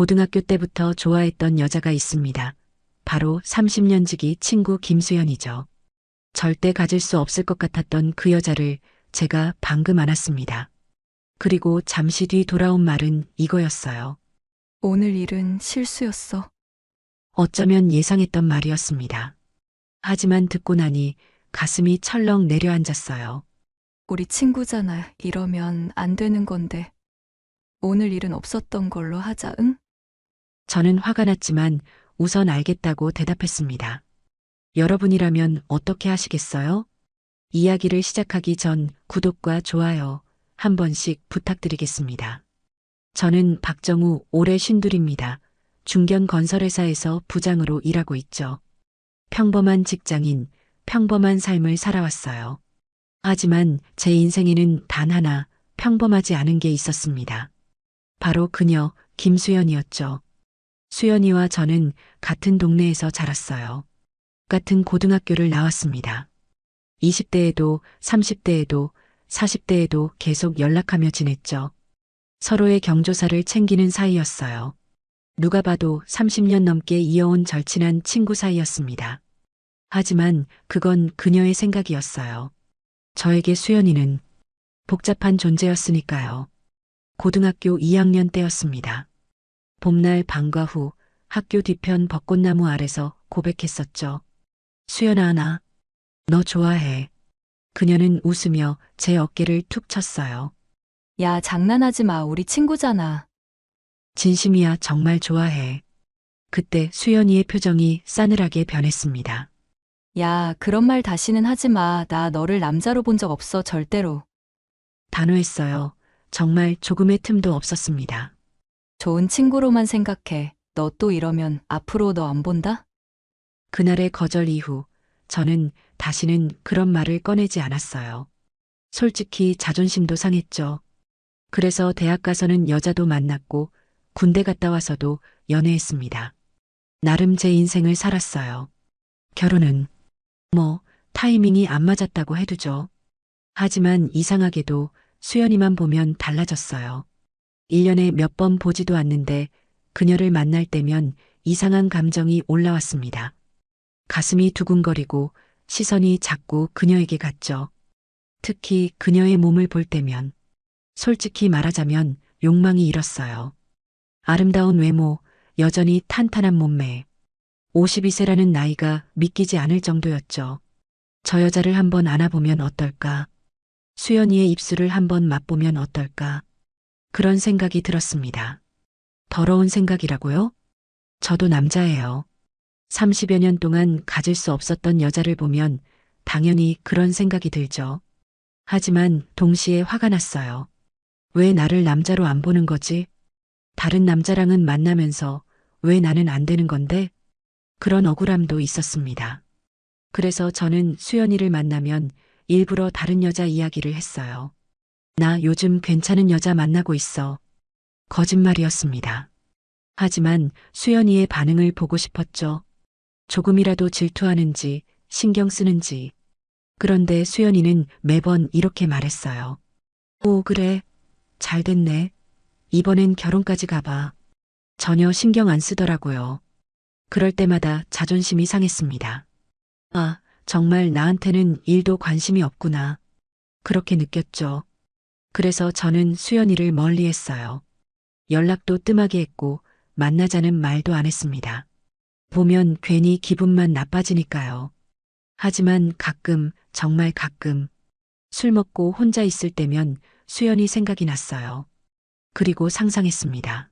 고등학교 때부터 좋아했던 여자가 있습니다. 바로 30년 지기 친구 김수연이죠. 절대 가질 수 없을 것 같았던 그 여자를 제가 방금 안았습니다. 그리고 잠시 뒤 돌아온 말은 이거였어요. 오늘 일은 실수였어. 어쩌면 예상했던 말이었습니다. 하지만 듣고 나니 가슴이 철렁 내려앉았어요. 우리 친구잖아. 이러면 안 되는 건데. 오늘 일은 없었던 걸로 하자, 응? 저는 화가 났지만 우선 알겠다고 대답했습니다. 여러분이라면 어떻게 하시겠어요? 이야기를 시작하기 전 구독과 좋아요 한 번씩 부탁드리겠습니다. 저는 박정우 올해 52입니다. 중견건설회사에서 부장으로 일하고 있죠. 평범한 직장인, 평범한 삶을 살아왔어요. 하지만 제 인생에는 단 하나 평범하지 않은 게 있었습니다. 바로 그녀 김수연이었죠. 수연이와 저는 같은 동네에서 자랐어요. 같은 고등학교를 나왔습니다. 20대에도 30대에도 40대에도 계속 연락하며 지냈죠. 서로의 경조사를 챙기는 사이였어요. 누가 봐도 30년 넘게 이어온 절친한 친구 사이였습니다. 하지만 그건 그녀의 생각이었어요. 저에게 수연이는 복잡한 존재였으니까요. 고등학교 2학년 때였습니다. 봄날 방과 후 학교 뒤편 벚꽃나무 아래서 고백했었죠. 수연아, 너 좋아해. 그녀는 웃으며 제 어깨를 툭 쳤어요. 야, 장난하지 마. 우리 친구잖아. 진심이야, 정말 좋아해. 그때 수연이의 표정이 싸늘하게 변했습니다. 야, 그런 말 다시는 하지 마. 나 너를 남자로 본 적 없어, 절대로. 단호했어요. 정말 조금의 틈도 없었습니다. 좋은 친구로만 생각해. 너 또 이러면 앞으로 너 안 본다? 그날의 거절 이후 저는 다시는 그런 말을 꺼내지 않았어요. 솔직히 자존심도 상했죠. 그래서 대학 가서는 여자도 만났고 군대 갔다 와서도 연애했습니다. 나름 제 인생을 살았어요. 결혼은 타이밍이 안 맞았다고 해두죠. 하지만 이상하게도 수연이만 보면 달라졌어요. 1년에 몇 번 보지도 않는데 그녀를 만날 때면 이상한 감정이 올라왔습니다. 가슴이 두근거리고 시선이 자꾸 그녀에게 갔죠. 특히 그녀의 몸을 볼 때면 솔직히 말하자면 욕망이 일었어요. 아름다운 외모, 여전히 탄탄한 몸매. 52세라는 나이가 믿기지 않을 정도였죠. 저 여자를 한번 안아보면 어떨까? 수연이의 입술을 한번 맛보면 어떨까? 그런 생각이 들었습니다. 더러운 생각이라고요? 저도 남자예요. 30여 년 동안 가질 수 없었던 여자를 보면 당연히 그런 생각이 들죠. 하지만 동시에 화가 났어요. 왜 나를 남자로 안 보는 거지? 다른 남자랑은 만나면서 왜 나는 안 되는 건데? 그런 억울함도 있었습니다. 그래서 저는 수연이를 만나면 일부러 다른 여자 이야기를 했어요. 나 요즘 괜찮은 여자 만나고 있어. 거짓말이었습니다. 하지만 수연이의 반응을 보고 싶었죠. 조금이라도 질투하는지 신경 쓰는지. 그런데 수연이는 매번 이렇게 말했어요. 오, 그래. 잘 됐네. 이번엔 결혼까지 가봐. 전혀 신경 안 쓰더라고요. 그럴 때마다 자존심이 상했습니다. 아, 정말 나한테는 일도 관심이 없구나. 그렇게 느꼈죠. 그래서 저는 수연이를 멀리 했어요. 연락도 뜸하게 했고 만나자는 말도 안 했습니다. 보면 괜히 기분만 나빠지니까요. 하지만 가끔, 정말 가끔 술 먹고 혼자 있을 때면 수연이 생각이 났어요. 그리고 상상했습니다.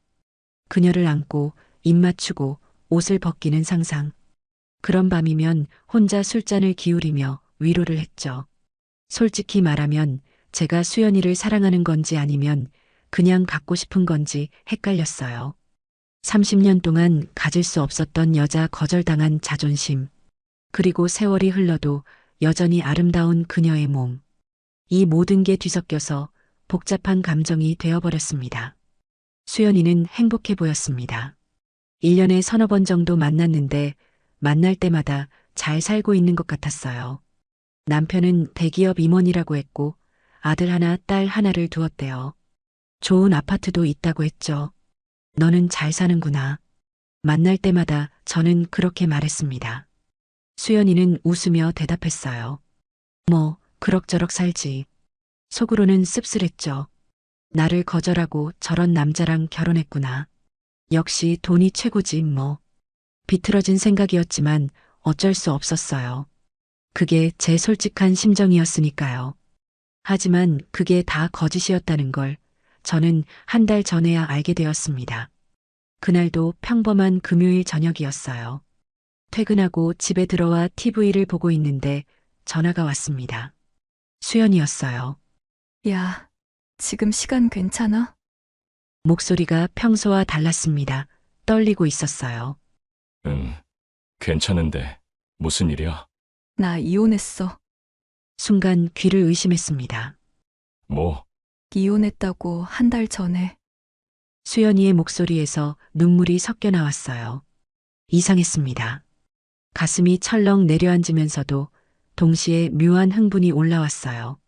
그녀를 안고 입 맞추고 옷을 벗기는 상상. 그런 밤이면 혼자 술잔을 기울이며 위로를 했죠. 솔직히 말하면 제가 수연이를 사랑하는 건지 아니면 그냥 갖고 싶은 건지 헷갈렸어요. 30년 동안 가질 수 없었던 여자 거절당한 자존심. 그리고 세월이 흘러도 여전히 아름다운 그녀의 몸. 이 모든 게 뒤섞여서 복잡한 감정이 되어버렸습니다. 수연이는 행복해 보였습니다. 1년에 서너 번 정도 만났는데 만날 때마다 잘 살고 있는 것 같았어요. 남편은 대기업 임원이라고 했고 아들 하나, 딸 하나를 두었대요. 좋은 아파트도 있다고 했죠. 너는 잘 사는구나. 만날 때마다 저는 그렇게 말했습니다. 수연이는 웃으며 대답했어요. 뭐, 그럭저럭 살지. 속으로는 씁쓸했죠. 나를 거절하고 저런 남자랑 결혼했구나. 역시 돈이 최고지 뭐. 비틀어진 생각이었지만 어쩔 수 없었어요. 그게 제 솔직한 심정이었으니까요. 하지만 그게 다 거짓이었다는 걸 저는 한 달 전에야 알게 되었습니다. 그날도 평범한 금요일 저녁이었어요. 퇴근하고 집에 들어와 TV를 보고 있는데 전화가 왔습니다. 수연이었어요. 야, 지금 시간 괜찮아? 목소리가 평소와 달랐습니다. 떨리고 있었어요. 응, 괜찮은데 무슨 일이야? 나 이혼했어. 순간 귀를 의심했습니다. 뭐, 이혼했다고 한 달 전에. 수연이의 목소리에서 눈물이 섞여 나왔어요. 이상했습니다. 가슴이 철렁 내려앉으면서도 동시에 묘한 흥분이 올라왔어요.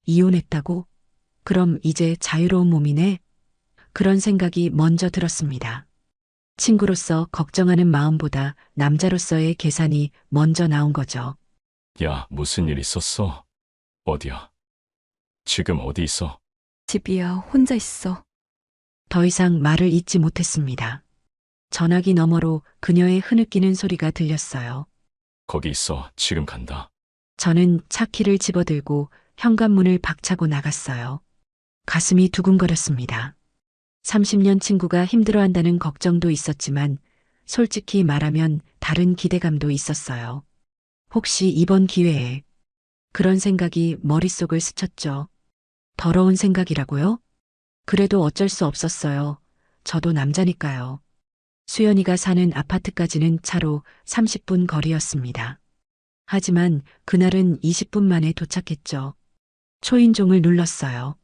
이혼했다고? 그럼 이제 자유로운 몸이네? 그런 생각이 먼저 들었습니다. 친구로서 걱정하는 마음보다 남자로서의 계산이 먼저 나온 거죠. 야, 무슨 일 있었어? 어디야? 지금 어디 있어? 집이야, 혼자 있어. 더 이상 말을 잇지 못했습니다. 전화기 너머로 그녀의 흐느끼는 소리가 들렸어요. 거기 있어. 지금 간다. 저는 차키를 집어들고 현관문을 박차고 나갔어요. 가슴이 두근거렸습니다. 30년 친구가 힘들어한다는 걱정도 있었지만 솔직히 말하면 다른 기대감도 있었어요. 혹시 이번 기회에 그런 생각이 머릿속을 스쳤죠. 더러운 생각이라고요? 그래도 어쩔 수 없었어요. 저도 남자니까요. 수연이가 사는 아파트까지는 차로 30분 거리였습니다. 하지만 그날은 20분 만에 도착했죠. 초인종을 눌렀어요.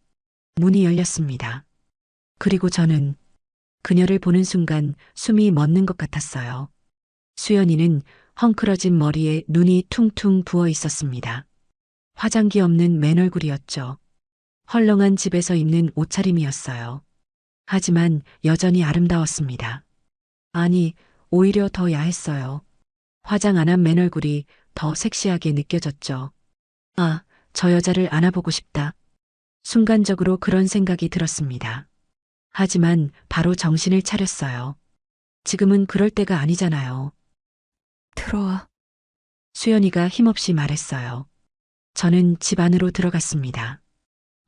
문이 열렸습니다. 그리고 저는 그녀를 보는 순간 숨이 멎는 것 같았어요. 수연이는 헝클어진 머리에 눈이 퉁퉁 부어 있었습니다. 화장기 없는 맨얼굴이었죠. 헐렁한 집에서 입는 옷차림이었어요. 하지만 여전히 아름다웠습니다. 아니, 오히려 더 야했어요. 화장 안 한 맨얼굴이 더 섹시하게 느껴졌죠. 아, 저 여자를 안아보고 싶다. 순간적으로 그런 생각이 들었습니다. 하지만 바로 정신을 차렸어요. 지금은 그럴 때가 아니잖아요. 들어와. 수연이가 힘없이 말했어요. 저는 집 안으로 들어갔습니다.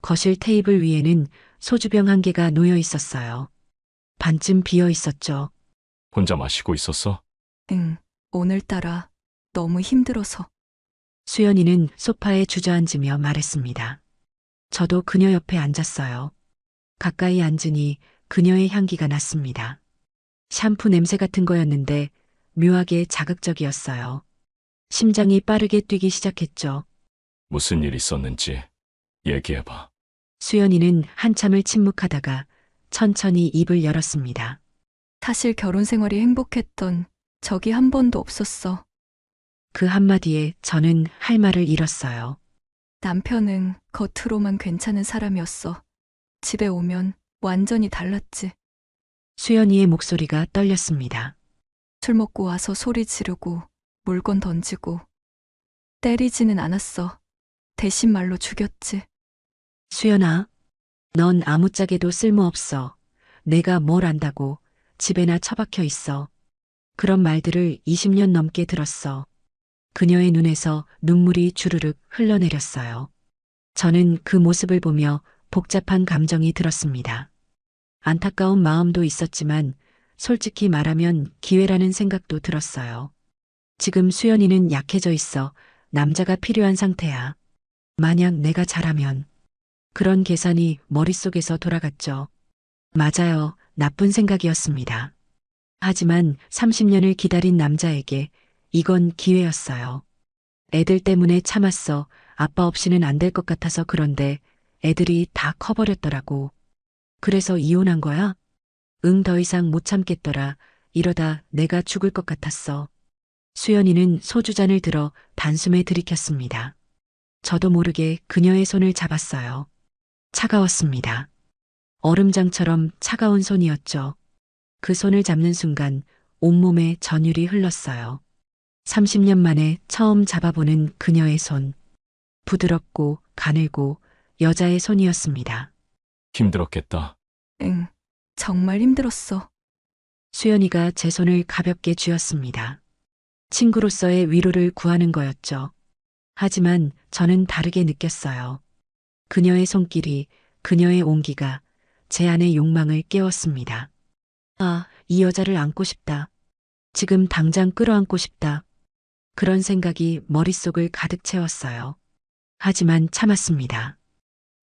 거실 테이블 위에는 소주병 한 개가 놓여 있었어요. 반쯤 비어 있었죠. 혼자 마시고 있었어? 응, 오늘따라 너무 힘들어서. 수연이는 소파에 주저앉으며 말했습니다. 저도 그녀 옆에 앉았어요. 가까이 앉으니 그녀의 향기가 났습니다. 샴푸 냄새 같은 거였는데 묘하게 자극적이었어요. 심장이 빠르게 뛰기 시작했죠. 무슨 일 있었는지 얘기해봐. 수연이는 한참을 침묵하다가 천천히 입을 열었습니다. 사실 결혼 생활이 행복했던 적이 한 번도 없었어. 그 한마디에 저는 할 말을 잃었어요. 남편은 겉으로만 괜찮은 사람이었어. 집에 오면 완전히 달랐지. 수연이의 목소리가 떨렸습니다. 술 먹고 와서 소리 지르고 물건 던지고. 때리지는 않았어. 대신 말로 죽였지. 수연아, 넌 아무짝에도 쓸모없어. 내가 뭘 안다고 집에나 처박혀 있어. 그런 말들을 20년 넘게 들었어. 그녀의 눈에서 눈물이 주르륵 흘러내렸어요. 저는 그 모습을 보며 복잡한 감정이 들었습니다. 안타까운 마음도 있었지만 솔직히 말하면 기회라는 생각도 들었어요. 지금 수연이는 약해져 있어 남자가 필요한 상태야. 만약 내가 잘하면 그런 계산이 머릿속에서 돌아갔죠. 맞아요. 나쁜 생각이었습니다. 하지만 30년을 기다린 남자에게 이건 기회였어요. 애들 때문에 참았어. 아빠 없이는 안 될 것 같아서 그런데 애들이 다 커버렸더라고. 그래서 이혼한 거야? 응, 더 이상 못 참겠더라. 이러다 내가 죽을 것 같았어. 수연이는 소주잔을 들어 단숨에 들이켰습니다. 저도 모르게 그녀의 손을 잡았어요. 차가웠습니다. 얼음장처럼 차가운 손이었죠. 그 손을 잡는 순간 온몸에 전율이 흘렀어요. 30년 만에 처음 잡아보는 그녀의 손. 부드럽고 가늘고 여자의 손이었습니다. 힘들었겠다. 응, 정말 힘들었어. 수연이가 제 손을 가볍게 쥐었습니다. 친구로서의 위로를 구하는 거였죠. 하지만 저는 다르게 느꼈어요. 그녀의 손길이, 그녀의 온기가 제 안의 욕망을 깨웠습니다. 아, 이 여자를 안고 싶다. 지금 당장 끌어안고 싶다. 그런 생각이 머릿속을 가득 채웠어요. 하지만 참았습니다.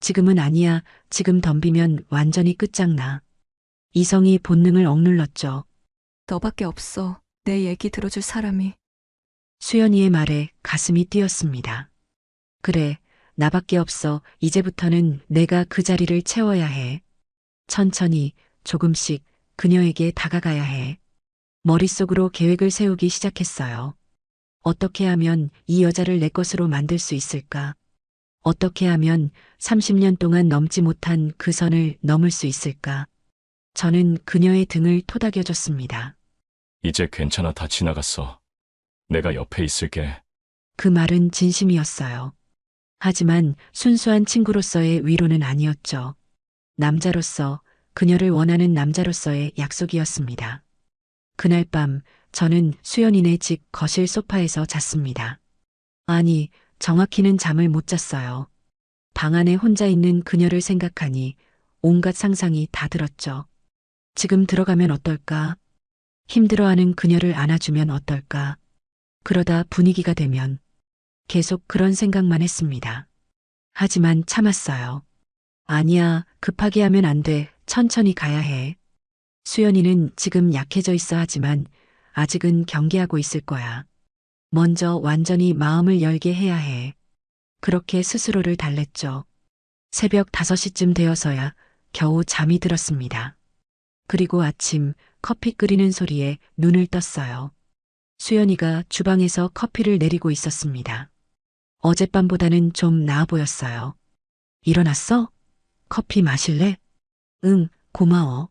지금은 아니야. 지금 덤비면 완전히 끝장나. 이성이 본능을 억눌렀죠. 너밖에 없어. 내 얘기 들어줄 사람이. 수연이의 말에 가슴이 뛰었습니다. 그래, 나밖에 없어. 이제부터는 내가 그 자리를 채워야 해. 천천히, 조금씩 그녀에게 다가가야 해. 머릿속으로 계획을 세우기 시작했어요. 어떻게 하면 이 여자를 내 것으로 만들 수 있을까? 어떻게 하면 30년 동안 넘지 못한 그 선을 넘을 수 있을까? 저는 그녀의 등을 토닥여줬습니다. 이제 괜찮아. 다 지나갔어. 내가 옆에 있을게. 그 말은 진심이었어요. 하지만 순수한 친구로서의 위로는 아니었죠. 남자로서, 그녀를 원하는 남자로서의 약속이었습니다. 그날 밤 저는 수연이네 집 거실 소파에서 잤습니다. 아니, 정확히는 잠을 못 잤어요. 방 안에 혼자 있는 그녀를 생각하니 온갖 상상이 다 들었죠. 지금 들어가면 어떨까? 힘들어하는 그녀를 안아주면 어떨까? 그러다 분위기가 되면 계속 그런 생각만 했습니다. 하지만 참았어요. 아니야, 급하게 하면 안 돼. 천천히 가야 해. 수연이는 지금 약해져 있어 하지만 아직은 경계하고 있을 거야. 먼저 완전히 마음을 열게 해야 해. 그렇게 스스로를 달랬죠. 새벽 5시쯤 되어서야 겨우 잠이 들었습니다. 그리고 아침 커피 끓이는 소리에 눈을 떴어요. 수연이가 주방에서 커피를 내리고 있었습니다. 어젯밤보다는 좀 나아 보였어요. 일어났어? 커피 마실래? 응, 고마워.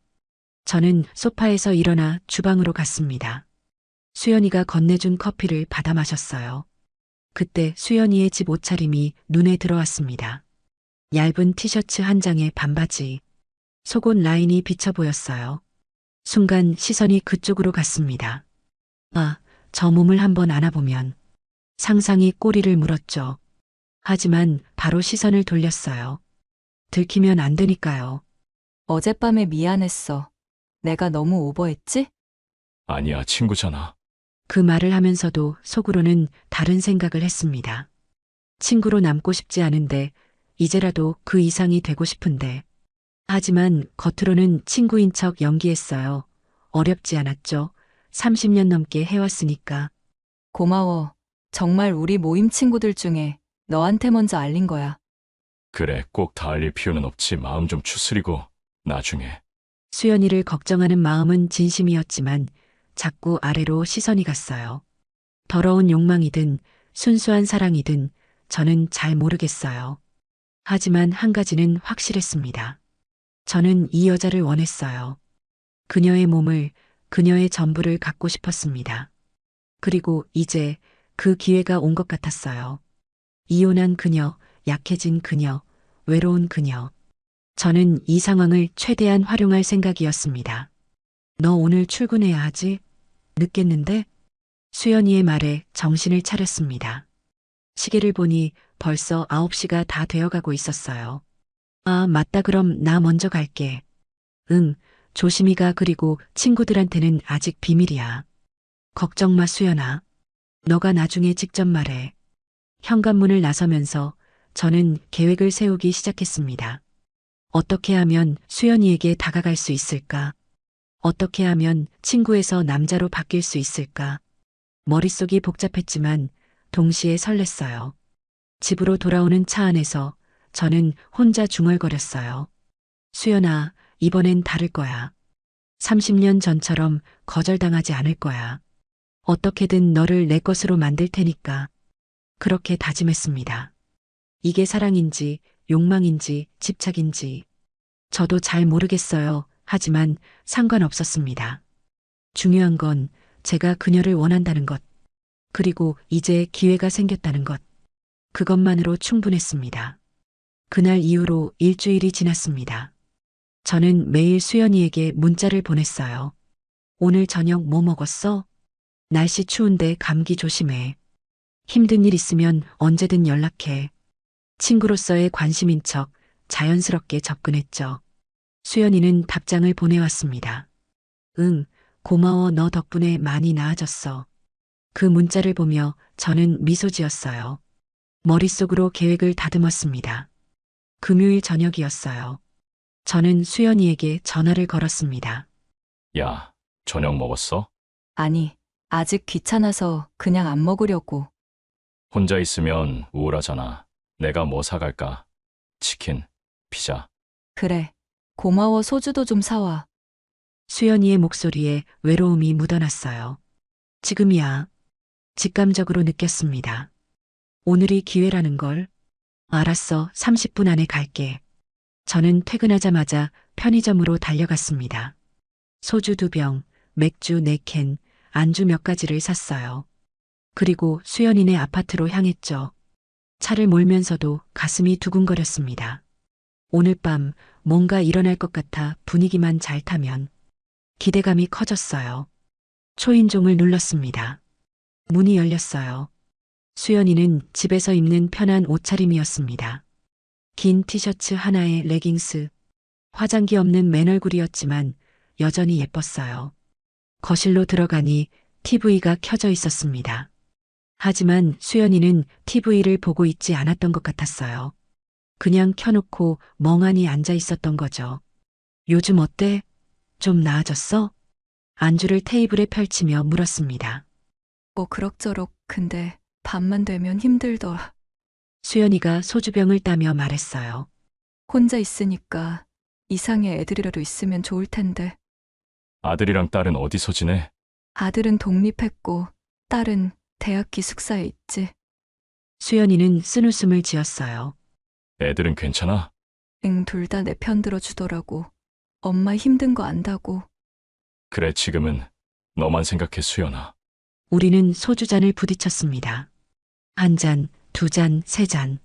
저는 소파에서 일어나 주방으로 갔습니다. 수연이가 건네준 커피를 받아 마셨어요. 그때 수연이의 집 옷차림이 눈에 들어왔습니다. 얇은 티셔츠 한 장에 반바지, 속옷 라인이 비쳐 보였어요. 순간 시선이 그쪽으로 갔습니다. 아, 저 몸을 한번 안아보면 상상이 꼬리를 물었죠. 하지만 바로 시선을 돌렸어요. 들키면 안 되니까요. 어젯밤에 미안했어. 내가 너무 오버했지? 아니야, 친구잖아. 그 말을 하면서도 속으로는 다른 생각을 했습니다. 친구로 남고 싶지 않은데 이제라도 그 이상이 되고 싶은데. 하지만 겉으로는 친구인 척 연기했어요. 어렵지 않았죠. 30년 넘게 해왔으니까. 고마워. 정말 우리 모임 친구들 중에 너한테 먼저 알린 거야. 그래, 꼭 다 알릴 필요는 없지. 마음 좀 추스리고 나중에. 수연이를 걱정하는 마음은 진심이었지만 자꾸 아래로 시선이 갔어요. 더러운 욕망이든 순수한 사랑이든 저는 잘 모르겠어요. 하지만 한 가지는 확실했습니다. 저는 이 여자를 원했어요. 그녀의 몸을, 그녀의 전부를 갖고 싶었습니다. 그리고 이제 그 기회가 온 것 같았어요. 이혼한 그녀, 약해진 그녀, 외로운 그녀. 저는 이 상황을 최대한 활용할 생각이었습니다. 너 오늘 출근해야 하지? 늦겠는데? 수연이의 말에 정신을 차렸습니다. 시계를 보니 벌써 9시가 다 되어가고 있었어요. 아, 맞다. 그럼 나 먼저 갈게. 응, 조심히 가. 그리고 친구들한테는 아직 비밀이야. 걱정 마, 수연아. 너가 나중에 직접 말해. 현관문을 나서면서 저는 계획을 세우기 시작했습니다. 어떻게 하면 수연이에게 다가갈 수 있을까? 어떻게 하면 친구에서 남자로 바뀔 수 있을까? 머릿속이 복잡했지만 동시에 설렜어요. 집으로 돌아오는 차 안에서 저는 혼자 중얼거렸어요. 수연아, 이번엔 다를 거야. 30년 전처럼 거절당하지 않을 거야. 어떻게든 너를 내 것으로 만들 테니까. 그렇게 다짐했습니다. 이게 사랑인지, 욕망인지, 집착인지. 저도 잘 모르겠어요. 하지만 상관없었습니다. 중요한 건 제가 그녀를 원한다는 것, 그리고 이제 기회가 생겼다는 것, 그것만으로 충분했습니다. 그날 이후로 일주일이 지났습니다. 저는 매일 수연이에게 문자를 보냈어요. 오늘 저녁 뭐 먹었어? 날씨 추운데 감기 조심해. 힘든 일 있으면 언제든 연락해. 친구로서의 관심인 척 자연스럽게 접근했죠. 수연이는 답장을 보내왔습니다. 응, 고마워. 너 덕분에 많이 나아졌어. 그 문자를 보며 저는 미소 지었어요. 머릿속으로 계획을 다듬었습니다. 금요일 저녁이었어요. 저는 수연이에게 전화를 걸었습니다. 야, 저녁 먹었어? 아니, 아직 귀찮아서 그냥 안 먹으려고. 혼자 있으면 우울하잖아. 내가 뭐 사갈까? 치킨, 피자. 그래. 고마워. 소주도 좀 사와. 수연이의 목소리에 외로움이 묻어났어요. 지금이야. 직감적으로 느꼈습니다. 오늘이 기회라는 걸. 알았어. 30분 안에 갈게. 저는 퇴근하자마자 편의점으로 달려갔습니다. 소주 2병, 맥주 4캔, 안주 몇 가지를 샀어요. 그리고 수연이네 아파트로 향했죠. 차를 몰면서도 가슴이 두근거렸습니다. 오늘 밤 뭔가 일어날 것 같아 분위기만 잘 타면 기대감이 커졌어요. 초인종을 눌렀습니다. 문이 열렸어요. 수연이는 집에서 입는 편한 옷차림이었습니다. 긴 티셔츠 하나에 레깅스, 화장기 없는 맨얼굴이었지만 여전히 예뻤어요. 거실로 들어가니 TV가 켜져 있었습니다. 하지만 수연이는 TV를 보고 있지 않았던 것 같았어요. 그냥 켜놓고 멍하니 앉아 있었던 거죠. 요즘 어때? 좀 나아졌어? 안주를 테이블에 펼치며 물었습니다. 뭐 그럭저럭. 근데 밤만 되면 힘들더라. 수연이가 소주병을 따며 말했어요. 혼자 있으니까 이상의 애들이라도 있으면 좋을 텐데. 아들이랑 딸은 어디서 지내? 아들은 독립했고 딸은 대학 기숙사에 있지. 수연이는 쓴웃음을 지었어요. 애들은 괜찮아? 응, 둘 다 내 편 들어주더라고. 엄마 힘든 거 안다고. 그래, 지금은 너만 생각해, 수연아. 우리는 소주잔을 부딪혔습니다. 한 잔, 2잔, 3잔.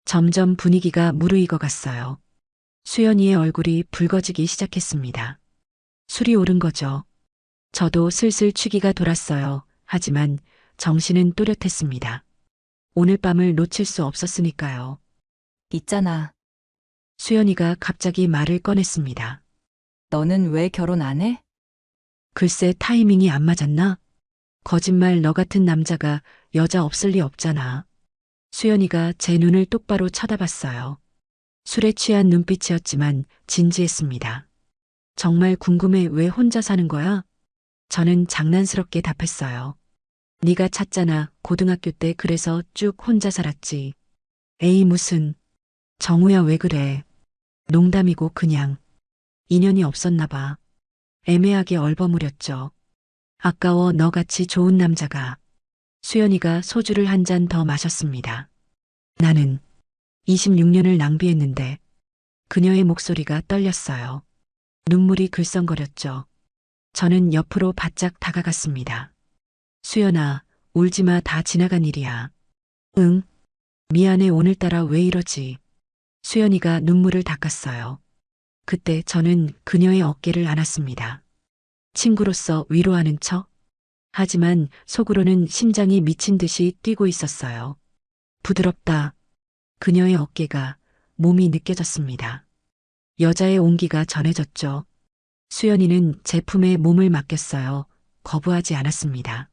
점점 분위기가 무르익어 갔어요. 수연이의 얼굴이 붉어지기 시작했습니다. 술이 오른 거죠. 저도 슬슬 취기가 돌았어요. 하지만 정신은 또렷했습니다. 오늘 밤을 놓칠 수 없었으니까요. 있잖아. 수연이가 갑자기 말을 꺼냈습니다. 너는 왜 결혼 안 해? 글쎄 타이밍이 안 맞았나? 거짓말 너 같은 남자가 여자 없을 리 없잖아. 수연이가 제 눈을 똑바로 쳐다봤어요. 술에 취한 눈빛이었지만 진지했습니다. 정말 궁금해 왜 혼자 사는 거야? 저는 장난스럽게 답했어요. 네가 찾잖아. 고등학교 때 그래서 쭉 혼자 살았지. 에이 무슨. 정우야 왜 그래. 농담이고 그냥. 인연이 없었나 봐. 애매하게 얼버무렸죠. 아까워 너같이 좋은 남자가. 수연이가 소주를 한 잔 더 마셨습니다. 나는 26년을 낭비했는데 그녀의 목소리가 떨렸어요. 눈물이 글썽거렸죠. 저는 옆으로 바짝 다가갔습니다. 수연아, 울지마. 다 지나간 일이야. 응. 미안해. 오늘따라 왜 이러지? 수연이가 눈물을 닦았어요. 그때 저는 그녀의 어깨를 안았습니다. 친구로서 위로하는 척? 하지만 속으로는 심장이 미친 듯이 뛰고 있었어요. 부드럽다. 그녀의 어깨가, 몸이 느껴졌습니다. 여자의 온기가 전해졌죠. 수연이는 제 품에 몸을 맡겼어요. 거부하지 않았습니다.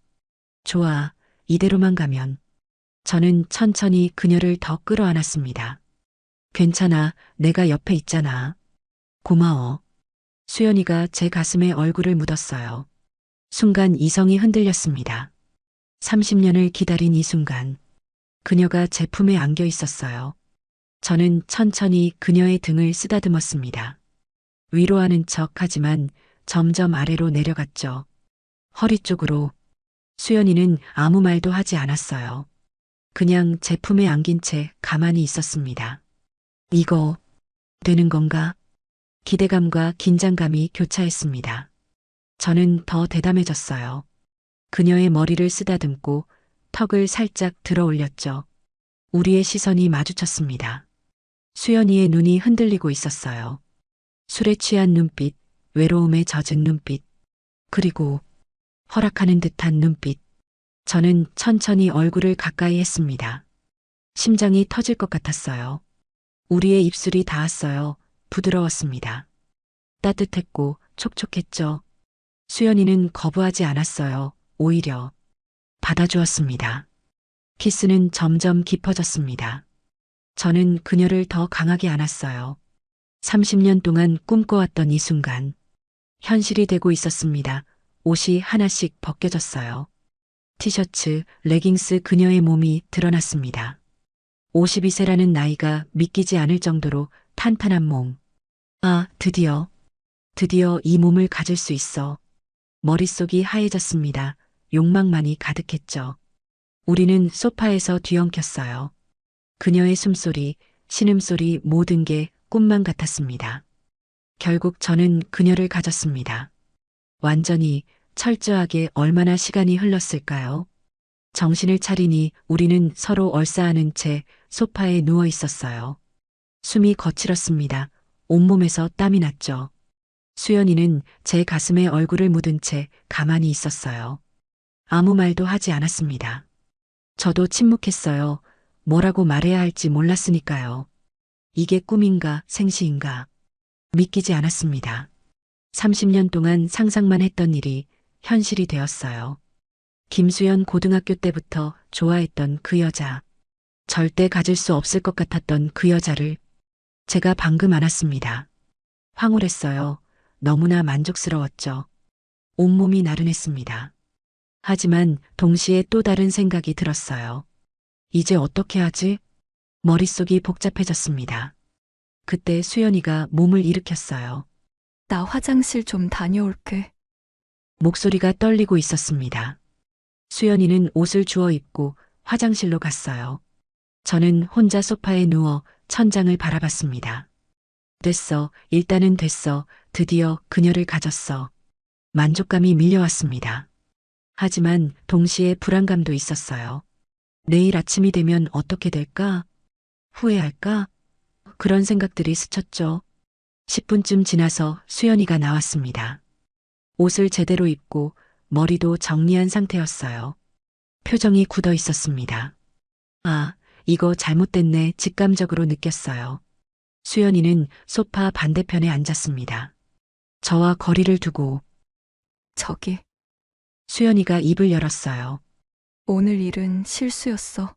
좋아, 이대로만 가면. 저는 천천히 그녀를 더 끌어안았습니다. 괜찮아, 내가 옆에 있잖아. 고마워. 수연이가 제 가슴에 얼굴을 묻었어요. 순간 이성이 흔들렸습니다. 30년을 기다린 이 순간, 그녀가 제 품에 안겨 있었어요. 저는 천천히 그녀의 등을 쓰다듬었습니다. 위로하는 척 하지만 점점 아래로 내려갔죠. 허리 쪽으로. 수연이는 아무 말도 하지 않았어요. 그냥 제 품에 안긴 채 가만히 있었습니다. 이거 되는 건가? 기대감과 긴장감이 교차했습니다. 저는 더 대담해졌어요. 그녀의 머리를 쓰다듬고 턱을 살짝 들어 올렸죠. 우리의 시선이 마주쳤습니다. 수연이의 눈이 흔들리고 있었어요. 술에 취한 눈빛, 외로움에 젖은 눈빛, 그리고 허락하는 듯한 눈빛. 저는 천천히 얼굴을 가까이 했습니다. 심장이 터질 것 같았어요. 우리의 입술이 닿았어요. 부드러웠습니다. 따뜻했고 촉촉했죠. 수연이는 거부하지 않았어요. 오히려 받아주었습니다. 키스는 점점 깊어졌습니다. 저는 그녀를 더 강하게 안았어요. 30년 동안 꿈꿔왔던 이 순간, 현실이 되고 있었습니다. 옷이 하나씩 벗겨졌어요. 티셔츠, 레깅스 그녀의 몸이 드러났습니다. 52세라는 나이가 믿기지 않을 정도로 탄탄한 몸. 아, 드디어 이 몸을 가질 수 있어. 머릿속이 하얘졌습니다. 욕망만이 가득했죠. 우리는 소파에서 뒤엉켰어요. 그녀의 숨소리, 신음소리 모든 게 꿈만 같았습니다. 결국 저는 그녀를 가졌습니다. 완전히, 철저하게 얼마나 시간이 흘렀을까요? 정신을 차리니 우리는 서로 얼싸안은 채 소파에 누워 있었어요. 숨이 거칠었습니다. 온몸에서 땀이 났죠. 수연이는 제 가슴에 얼굴을 묻은 채 가만히 있었어요. 아무 말도 하지 않았습니다. 저도 침묵했어요. 뭐라고 말해야 할지 몰랐으니까요. 이게 꿈인가 생시인가 믿기지 않았습니다. 30년 동안 상상만 했던 일이 현실이 되었어요. 김수연 고등학교 때부터 좋아했던 그 여자. 절대 가질 수 없을 것 같았던 그 여자를 제가 방금 안았습니다. 황홀했어요. 너무나 만족스러웠죠. 온몸이 나른했습니다. 하지만 동시에 또 다른 생각이 들었어요. 이제 어떻게 하지? 머릿속이 복잡해졌습니다. 그때 수연이가 몸을 일으켰어요. 나 화장실 좀 다녀올게. 목소리가 떨리고 있었습니다. 수연이는 옷을 주워 입고 화장실로 갔어요. 저는 혼자 소파에 누워 천장을 바라봤습니다. 됐어, 일단은 됐어, 드디어 그녀를 가졌어. 만족감이 밀려왔습니다. 하지만 동시에 불안감도 있었어요. 내일 아침이 되면 어떻게 될까? 후회할까? 그런 생각들이 스쳤죠. 10분쯤 지나서 수연이가 나왔습니다. 옷을 제대로 입고 머리도 정리한 상태였어요. 표정이 굳어 있었습니다. 아, 이거 잘못됐네 직감적으로 느꼈어요. 수연이는 소파 반대편에 앉았습니다. 저와 거리를 두고 저기, 수연이가 입을 열었어요. 오늘 일은 실수였어.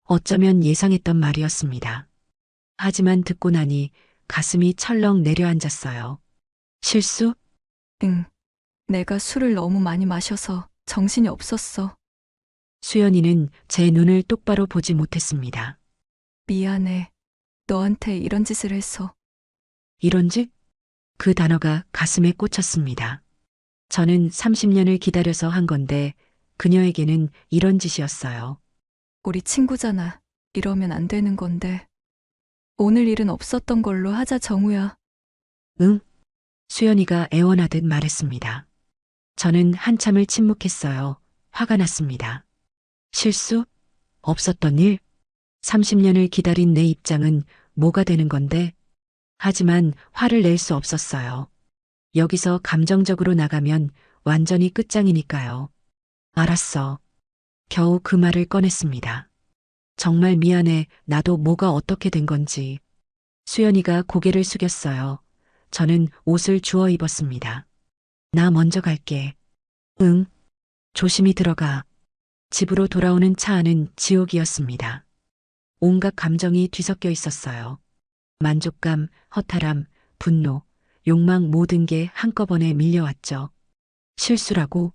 어쩌면 예상했던 말이었습니다. 하지만 듣고 나니 가슴이 철렁 내려앉았어요. 실수? 응. 내가 술을 너무 많이 마셔서 정신이 없었어. 수연이는 제 눈을 똑바로 보지 못했습니다. 미안해. 너한테 이런 짓을 해서. 이런 짓? 그 단어가 가슴에 꽂혔습니다. 저는 30년을 기다려서 한 건데 그녀에게는 이런 짓이었어요. 우리 친구잖아. 이러면 안 되는 건데. 오늘 일은 없었던 걸로 하자, 정우야. 응? 수연이가 애원하듯 말했습니다. 저는 한참을 침묵했어요. 화가 났습니다. 실수? 없었던 일? 30년을 기다린 내 입장은 뭐가 되는 건데? 하지만 화를 낼 수 없었어요. 여기서 감정적으로 나가면 완전히 끝장이니까요. 알았어. 겨우 그 말을 꺼냈습니다. 정말 미안해. 나도 뭐가 어떻게 된 건지. 수연이가 고개를 숙였어요. 저는 옷을 주워 입었습니다. 나 먼저 갈게. 응. 조심히 들어가. 집으로 돌아오는 차 안은 지옥이었습니다. 온갖 감정이 뒤섞여 있었어요. 만족감, 허탈함, 분노, 욕망 모든 게 한꺼번에 밀려왔죠. 실수라고?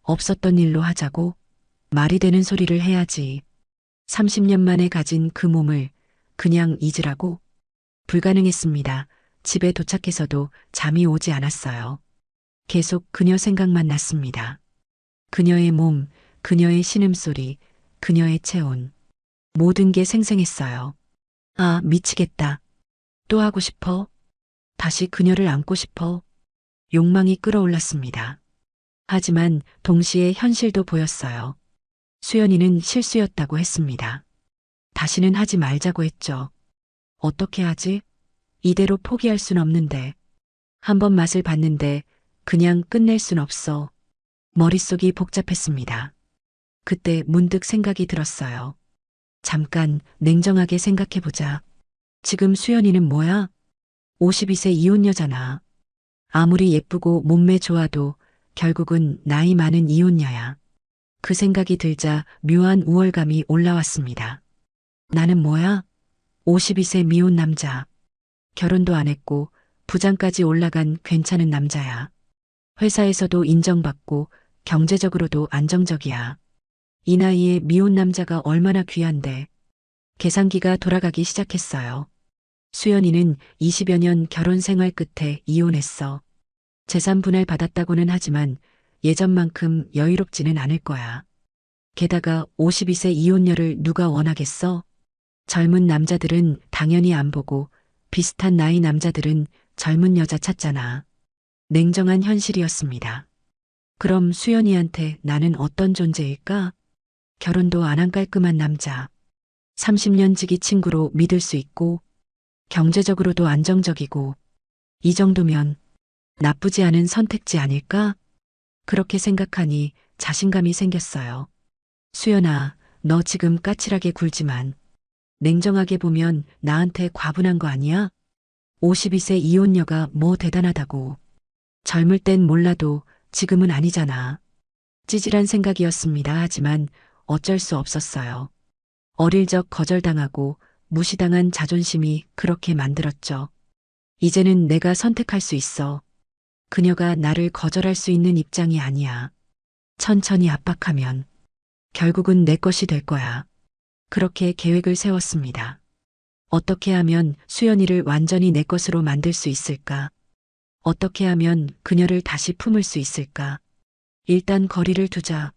없었던 일로 하자고? 말이 되는 소리를 해야지. 30년 만에 가진 그 몸을 그냥 잊으라고? 불가능했습니다. 집에 도착해서도 잠이 오지 않았어요. 계속 그녀 생각만 났습니다. 그녀의 몸, 그녀의 신음소리, 그녀의 체온. 모든 게 생생했어요. 아, 미치겠다. 또 하고 싶어? 다시 그녀를 안고 싶어 욕망이 끌어올랐습니다. 하지만 동시에 현실도 보였어요. 수연이는 실수였다고 했습니다. 다시는 하지 말자고 했죠. 어떻게 하지? 이대로 포기할 순 없는데. 한번 맛을 봤는데 그냥 끝낼 순 없어. 머릿속이 복잡했습니다. 그때 문득 생각이 들었어요. 잠깐 냉정하게 생각해보자. 지금 수연이는 뭐야? 52세 이혼 여자나. 아무리 예쁘고 몸매 좋아도 결국은 나이 많은 이혼녀야. 그 생각이 들자 묘한 우월감이 올라왔습니다. 나는 뭐야? 52세 미혼 남자. 결혼도 안 했고 부장까지 올라간 괜찮은 남자야. 회사에서도 인정받고 경제적으로도 안정적이야. 이 나이에 미혼 남자가 얼마나 귀한데. 계산기가 돌아가기 시작했어요. 수연이는 20여 년 결혼 생활 끝에 이혼했어. 재산 분할 받았다고는 하지만 예전만큼 여유롭지는 않을 거야. 게다가 52세 이혼녀를 누가 원하겠어? 젊은 남자들은 당연히 안 보고 비슷한 나이 남자들은 젊은 여자 찾잖아. 냉정한 현실이었습니다. 그럼 수연이한테 나는 어떤 존재일까? 결혼도 안 한 깔끔한 남자. 30년 지기 친구로 믿을 수 있고 경제적으로도 안정적이고 이 정도면 나쁘지 않은 선택지 아닐까? 그렇게 생각하니 자신감이 생겼어요. 수연아, 너 지금 까칠하게 굴지만 냉정하게 보면 나한테 과분한 거 아니야? 52세 이혼녀가 뭐 대단하다고. 젊을 땐 몰라도 지금은 아니잖아. 찌질한 생각이었습니다. 하지만 어쩔 수 없었어요. 어릴 적 거절당하고 무시당한 자존심이 그렇게 만들었죠. 이제는 내가 선택할 수 있어. 그녀가 나를 거절할 수 있는 입장이 아니야. 천천히 압박하면 결국은 내 것이 될 거야. 그렇게 계획을 세웠습니다. 어떻게 하면 수연이를 완전히 내 것으로 만들 수 있을까? 어떻게 하면 그녀를 다시 품을 수 있을까? 일단 거리를 두자.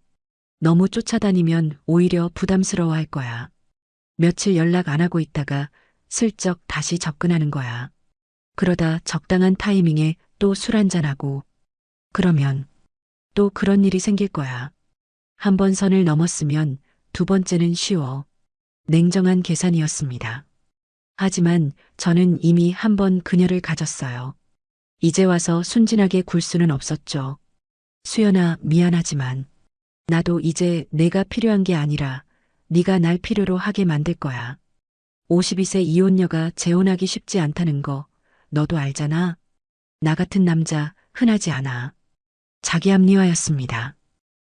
너무 쫓아다니면 오히려 부담스러워할 거야. 며칠 연락 안 하고 있다가 슬쩍 다시 접근하는 거야. 그러다 적당한 타이밍에 또 술 한잔하고. 그러면 또 그런 일이 생길 거야. 한 번 선을 넘었으면 두 번째는 쉬워. 냉정한 계산이었습니다. 하지만 저는 이미 한 번 그녀를 가졌어요. 이제 와서 순진하게 굴 수는 없었죠. 수연아, 미안하지만 나도 이제 내가 필요한 게 아니라 네가 날 필요로 하게 만들 거야. 52세 이혼녀가 재혼하기 쉽지 않다는 거 너도 알잖아. 나 같은 남자 흔하지 않아. 자기 합리화였습니다.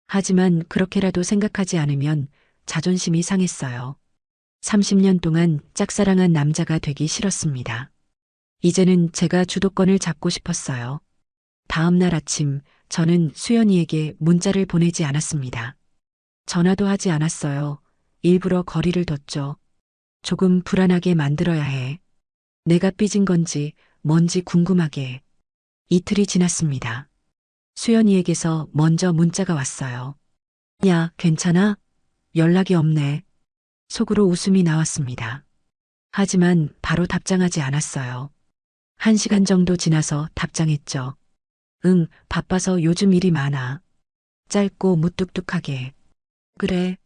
하지만 그렇게라도 생각하지 않으면 자존심이 상했어요. 30년 동안 짝사랑한 남자가 되기 싫었습니다. 이제는 제가 주도권을 잡고 싶었어요. 다음 날 아침 저는 수연이에게 문자를 보내지 않았습니다. 전화도 하지 않았어요. 일부러 거리를 뒀죠. 조금 불안하게 만들어야 해. 내가 삐진 건지 뭔지 궁금하게. 이틀이 지났습니다. 수연이에게서 먼저 문자가 왔어요. 야, 괜찮아? 연락이 없네. 속으로 웃음이 나왔습니다. 하지만 바로 답장하지 않았어요. 1시간 정도 지나서 답장했죠. 응, 바빠서 요즘 일이 많아. 짧고 무뚝뚝하게. 그래,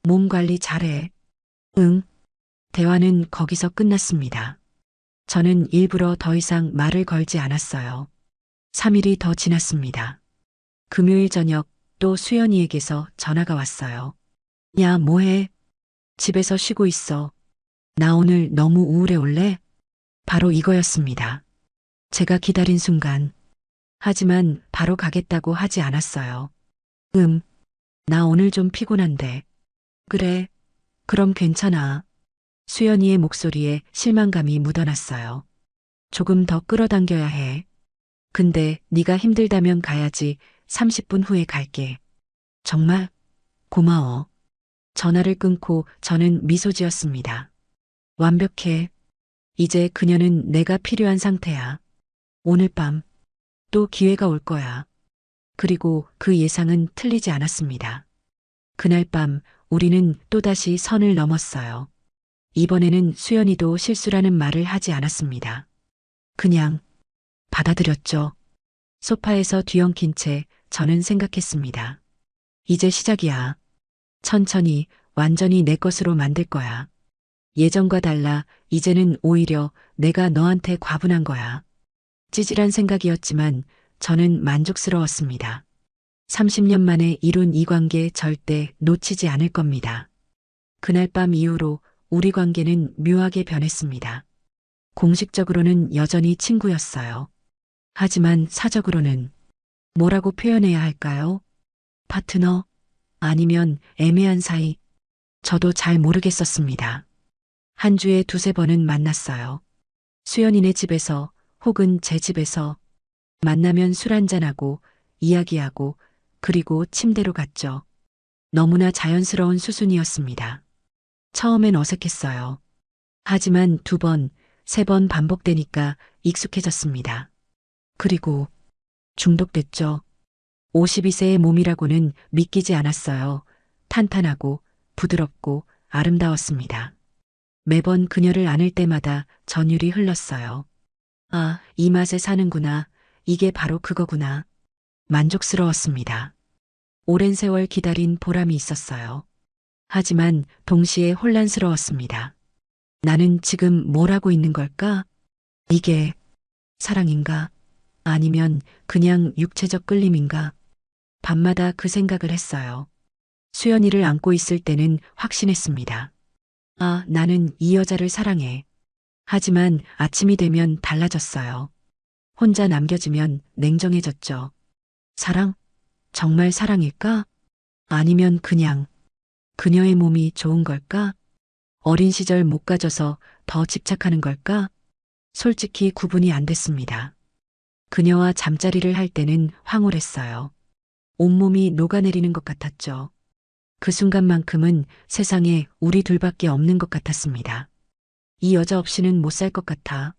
몸 관리 잘해. 응. 대화는 거기서 끝났습니다. 저는 일부러 더 이상 말을 걸지 않았어요. 3일이 더 지났습니다. 금요일 저녁 또 수연이에게서 전화가 왔어요. 야, 뭐해? 집에서 쉬고 있어. 나 오늘 너무 우울해 올래? 바로 이거였습니다. 제가 기다린 순간. 하지만 바로 가겠다고 하지 않았어요. 나 오늘 좀 피곤한데. 그래, 그럼 괜찮아. 수연이의 목소리에 실망감이 묻어났어요. 조금 더 끌어당겨야 해. 근데 네가 힘들다면 가야지. 30분 후에 갈게. 정말? 고마워. 전화를 끊고 저는 미소 지었습니다. 완벽해. 이제 그녀는 내가 필요한 상태야. 오늘 밤 또 기회가 올 거야. 그리고 그 예상은 틀리지 않았습니다. 그날 밤 우리는 또다시 선을 넘었어요. 이번에는 수연이도 실수라는 말을 하지 않았습니다. 그냥 받아들였죠. 소파에서 뒤엉킨 채 저는 생각했습니다. 이제 시작이야. 천천히, 완전히 내 것으로 만들 거야. 예전과 달라 이제는 오히려 내가 너한테 과분한 거야. 찌질한 생각이었지만 저는 만족스러웠습니다. 30년 만에 이룬 이 관계 절대 놓치지 않을 겁니다. 그날 밤 이후로 우리 관계는 묘하게 변했습니다. 공식적으로는 여전히 친구였어요. 하지만 사적으로는 뭐라고 표현해야 할까요? 파트너? 아니면 애매한 사이? 저도 잘 모르겠었습니다. 한 주에 두세 번은 만났어요. 수연이네 집에서 혹은 제 집에서 만나면 술 한잔하고 이야기하고 그리고 침대로 갔죠. 너무나 자연스러운 수순이었습니다. 처음엔 어색했어요. 하지만 두 번, 세 번 반복되니까 익숙해졌습니다. 그리고 중독됐죠. 52세의 몸이라고는 믿기지 않았어요. 탄탄하고 부드럽고 아름다웠습니다. 매번 그녀를 안을 때마다 전율이 흘렀어요. 아, 이 맛에 사는구나. 이게 바로 그거구나. 만족스러웠습니다. 오랜 세월 기다린 보람이 있었어요. 하지만 동시에 혼란스러웠습니다. 나는 지금 뭘 하고 있는 걸까? 이게 사랑인가? 아니면 그냥 육체적 끌림인가? 밤마다 그 생각을 했어요. 수연이를 안고 있을 때는 확신했습니다. 아, 나는 이 여자를 사랑해. 하지만 아침이 되면 달라졌어요. 혼자 남겨지면 냉정해졌죠. 사랑? 정말 사랑일까? 아니면 그냥 그녀의 몸이 좋은 걸까? 어린 시절 못 가져서 더 집착하는 걸까? 솔직히 구분이 안 됐습니다. 그녀와 잠자리를 할 때는 황홀했어요. 온몸이 녹아내리는 것 같았죠. 그 순간만큼은 세상에 우리 둘밖에 없는 것 같았습니다. 이 여자 없이는 못 살 것 같아.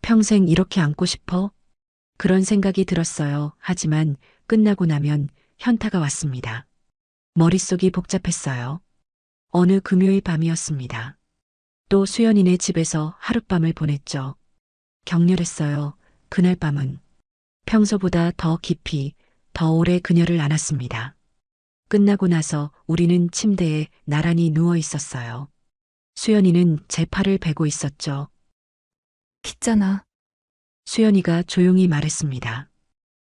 평생 이렇게 안고 싶어? 그런 생각이 들었어요. 하지만 끝나고 나면 현타가 왔습니다. 머릿속이 복잡했어요. 어느 금요일 밤이었습니다. 또 수연이네 집에서 하룻밤을 보냈죠. 격렬했어요. 그날 밤은 평소보다 더 깊이, 더 오래 그녀를 안았습니다. 끝나고 나서 우리는 침대에 나란히 누워 있었어요. 수연이는 제 팔을 베고 있었죠. 있잖아. 수연이가 조용히 말했습니다.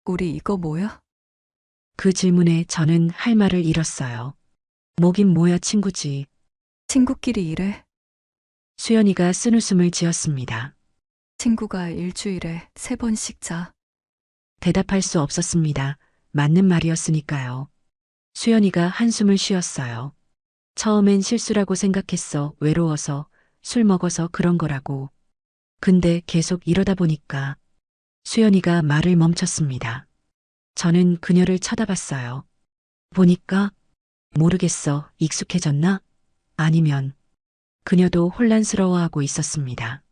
우리 이거 뭐야? 그 질문에 저는 할 말을 잃었어요. 뭐긴 뭐야 친구지. 친구끼리 이래. 수연이가 쓴웃음을 지었습니다. 친구가 일주일에 3번씩 자. 대답할 수 없었습니다. 맞는 말이었으니까요. 수연이가 한숨을 쉬었어요. 처음엔 실수라고 생각했어. 외로워서, 술 먹어서 그런 거라고. 근데 계속 이러다 보니까 수연이가 말을 멈췄습니다. 저는 그녀를 쳐다봤어요. 보니까 모르겠어. 익숙해졌나? 아니면 그녀도 혼란스러워하고 있었습니다.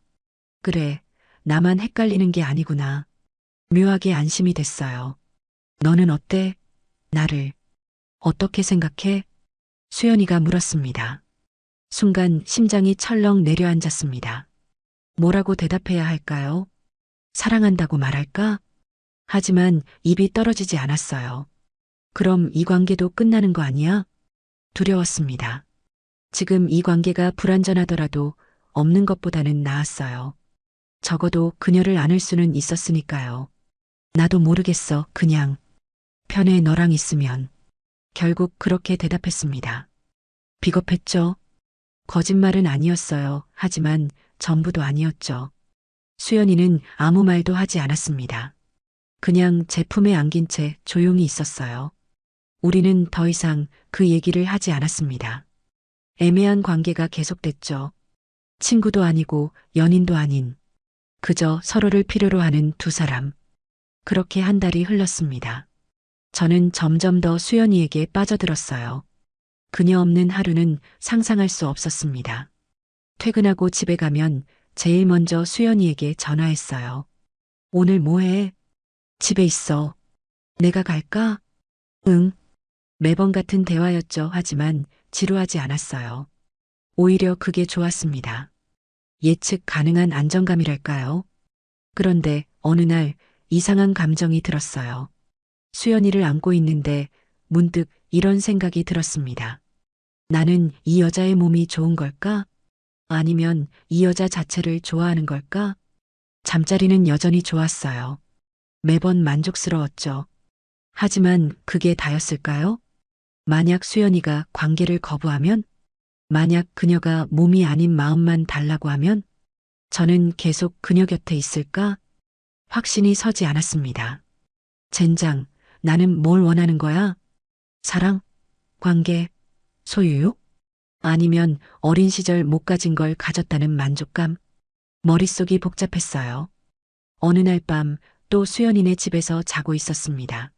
그래, 나만 헷갈리는 게 아니구나. 묘하게 안심이 됐어요. 너는 어때? 나를 어떻게 생각해? 수연이가 물었습니다. 순간 심장이 철렁 내려앉았습니다. 뭐라고 대답해야 할까요? 사랑한다고 말할까? 하지만 입이 떨어지지 않았어요. 그럼 이 관계도 끝나는 거 아니야? 두려웠습니다. 지금 이 관계가 불완전하더라도 없는 것보다는 나았어요. 적어도 그녀를 안을 수는 있었으니까요. 나도 모르겠어. 그냥 편해 너랑 있으면. 결국 그렇게 대답했습니다. 비겁했죠? 거짓말은 아니었어요. 하지만 전부도 아니었죠. 수연이는 아무 말도 하지 않았습니다. 그냥 제 품에 안긴 채 조용히 있었어요. 우리는 더 이상 그 얘기를 하지 않았습니다. 애매한 관계가 계속됐죠. 친구도 아니고 연인도 아닌 그저 서로를 필요로 하는 두 사람. 그렇게 한 달이 흘렀습니다. 저는 점점 더 수연이에게 빠져들었어요. 그녀 없는 하루는 상상할 수 없었습니다. 퇴근하고 집에 가면 제일 먼저 수연이에게 전화했어요. 오늘 뭐 해? 집에 있어. 내가 갈까? 응. 매번 같은 대화였죠. 하지만 지루하지 않았어요. 오히려 그게 좋았습니다. 예측 가능한 안정감이랄까요? 그런데 어느 날 이상한 감정이 들었어요. 수연이를 안고 있는데 문득 이런 생각이 들었습니다. 나는 이 여자의 몸이 좋은 걸까? 아니면 이 여자 자체를 좋아하는 걸까? 잠자리는 여전히 좋았어요. 매번 만족스러웠죠. 하지만 그게 다였을까요? 만약 수연이가 관계를 거부하면? 만약 그녀가 몸이 아닌 마음만 달라고 하면? 저는 계속 그녀 곁에 있을까? 확신이 서지 않았습니다. 젠장, 나는 뭘 원하는 거야? 사랑? 관계? 소유욕? 아니면 어린 시절 못 가진 걸 가졌다는 만족감? 머릿속이 복잡했어요. 어느 날 밤 또 수연이네 집에서 자고 있었습니다.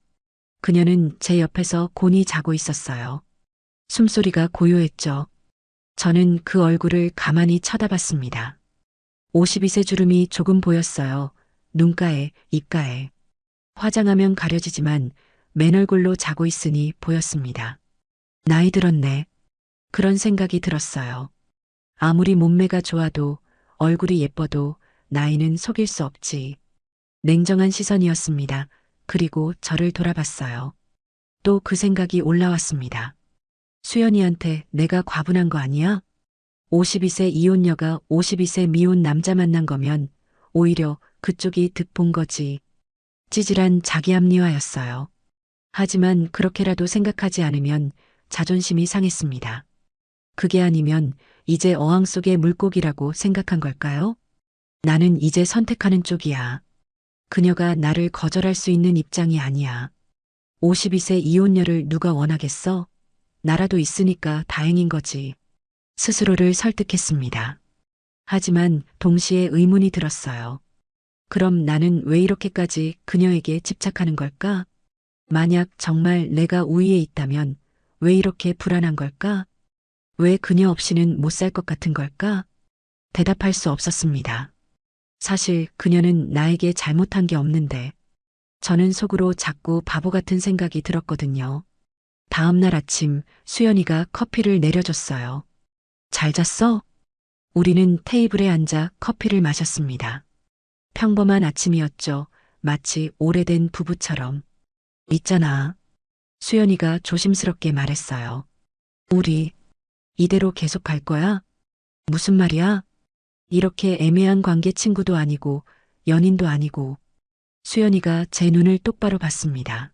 그녀는 제 옆에서 곤히 자고 있었어요. 숨소리가 고요했죠. 저는 그 얼굴을 가만히 쳐다봤습니다. 52세 주름이 조금 보였어요. 눈가에, 입가에. 화장하면 가려지지만 맨 얼굴로 자고 있으니 보였습니다. 나이 들었네. 그런 생각이 들었어요. 아무리 몸매가 좋아도 얼굴이 예뻐도 나이는 속일 수 없지. 냉정한 시선이었습니다. 그리고 저를 돌아봤어요. 또 그 생각이 올라왔습니다. 수연이한테 내가 과분한 거 아니야? 52세 이혼녀가 52세 미혼 남자 만난 거면 오히려 그쪽이 득본 거지. 찌질한 자기 합리화였어요. 하지만 그렇게라도 생각하지 않으면 자존심이 상했습니다. 그게 아니면 이제 어항 속의 물고기라고 생각한 걸까요? 나는 이제 선택하는 쪽이야. 그녀가 나를 거절할 수 있는 입장이 아니야. 52세 이혼녀를 누가 원하겠어? 나라도 있으니까 다행인 거지. 스스로를 설득했습니다. 하지만 동시에 의문이 들었어요. 그럼 나는 왜 이렇게까지 그녀에게 집착하는 걸까? 만약 정말 내가 우위에 있다면 왜 이렇게 불안한 걸까? 왜 그녀 없이는 못 살 것 같은 걸까? 대답할 수 없었습니다. 사실 그녀는 나에게 잘못한 게 없는데 저는 속으로 자꾸 바보 같은 생각이 들었거든요. 다음 날 아침 수연이가 커피를 내려줬어요. 잘 잤어? 우리는 테이블에 앉아 커피를 마셨습니다. 평범한 아침이었죠. 마치 오래된 부부처럼. 있잖아. 수연이가 조심스럽게 말했어요. 우리 이대로 계속 갈 거야? 무슨 말이야? 이렇게 애매한 관계 친구도 아니고 연인도 아니고. 수연이가 제 눈을 똑바로 봤습니다.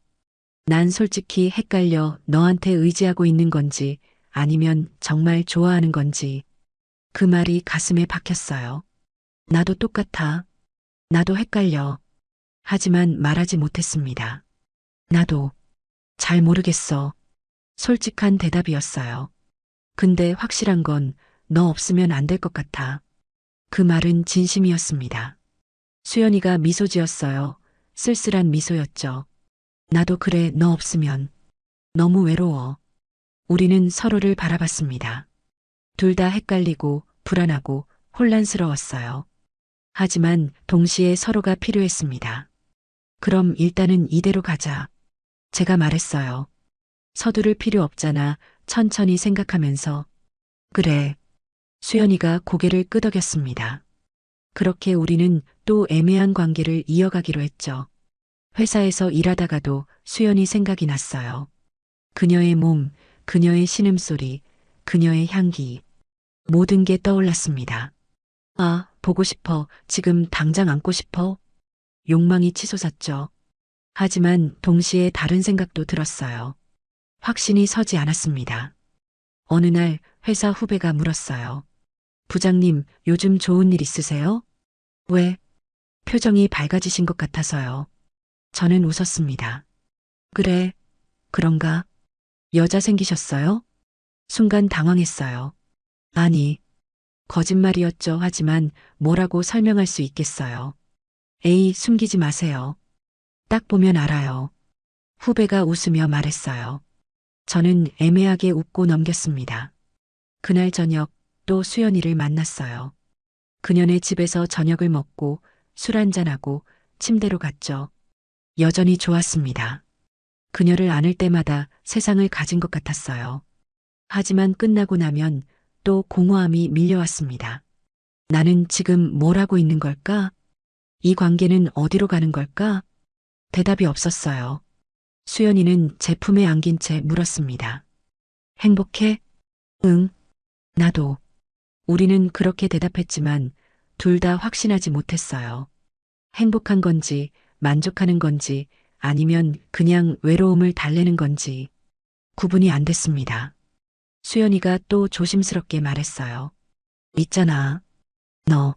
난 솔직히 헷갈려 너한테 의지하고 있는 건지 아니면 정말 좋아하는 건지. 그 말이 가슴에 박혔어요. 나도 똑같아. 나도 헷갈려. 하지만 말하지 못했습니다. 나도 잘 모르겠어. 솔직한 대답이었어요. 근데 확실한 건 너 없으면 안 될 것 같아. 그 말은 진심이었습니다. 수연이가 미소 지었어요. 쓸쓸한 미소였죠. 나도 그래, 너 없으면. 너무 외로워. 우리는 서로를 바라봤습니다. 둘 다 헷갈리고 불안하고 혼란스러웠어요. 하지만 동시에 서로가 필요했습니다. 그럼 일단은 이대로 가자. 제가 말했어요. 서두를 필요 없잖아. 천천히 생각하면서. 그래. 수연이가 고개를 끄덕였습니다. 그렇게 우리는 또 애매한 관계를 이어가기로 했죠. 회사에서 일하다가도 수연이 생각이 났어요. 그녀의 몸, 그녀의 신음소리, 그녀의 향기. 모든 게 떠올랐습니다. 아, 보고 싶어. 지금 당장 안고 싶어. 욕망이 치솟았죠. 하지만 동시에 다른 생각도 들었어요. 확신이 서지 않았습니다. 어느 날 회사 후배가 물었어요. 부장님, 요즘 좋은 일 있으세요? 왜? 표정이 밝아지신 것 같아서요. 저는 웃었습니다. 그래, 그런가? 여자 생기셨어요? 순간 당황했어요. 아니, 거짓말이었죠. 하지만 뭐라고 설명할 수 있겠어요. 에이, 숨기지 마세요. 딱 보면 알아요. 후배가 웃으며 말했어요. 저는 애매하게 웃고 넘겼습니다. 그날 저녁 또 수연이를 만났어요. 그녀네 집에서 저녁을 먹고 술 한잔하고 침대로 갔죠. 여전히 좋았습니다. 그녀를 안을 때마다 세상을 가진 것 같았어요. 하지만 끝나고 나면 또 공허함이 밀려왔습니다. 나는 지금 뭘 하고 있는 걸까? 이 관계는 어디로 가는 걸까? 대답이 없었어요. 수연이는 제 품에 안긴 채 물었습니다. 행복해? 응, 나도. 우리는 그렇게 대답했지만 둘 다 확신하지 못했어요. 행복한 건지, 만족하는 건지, 아니면 그냥 외로움을 달래는 건지 구분이 안 됐습니다. 수연이가 또 조심스럽게 말했어요. 있잖아. 너,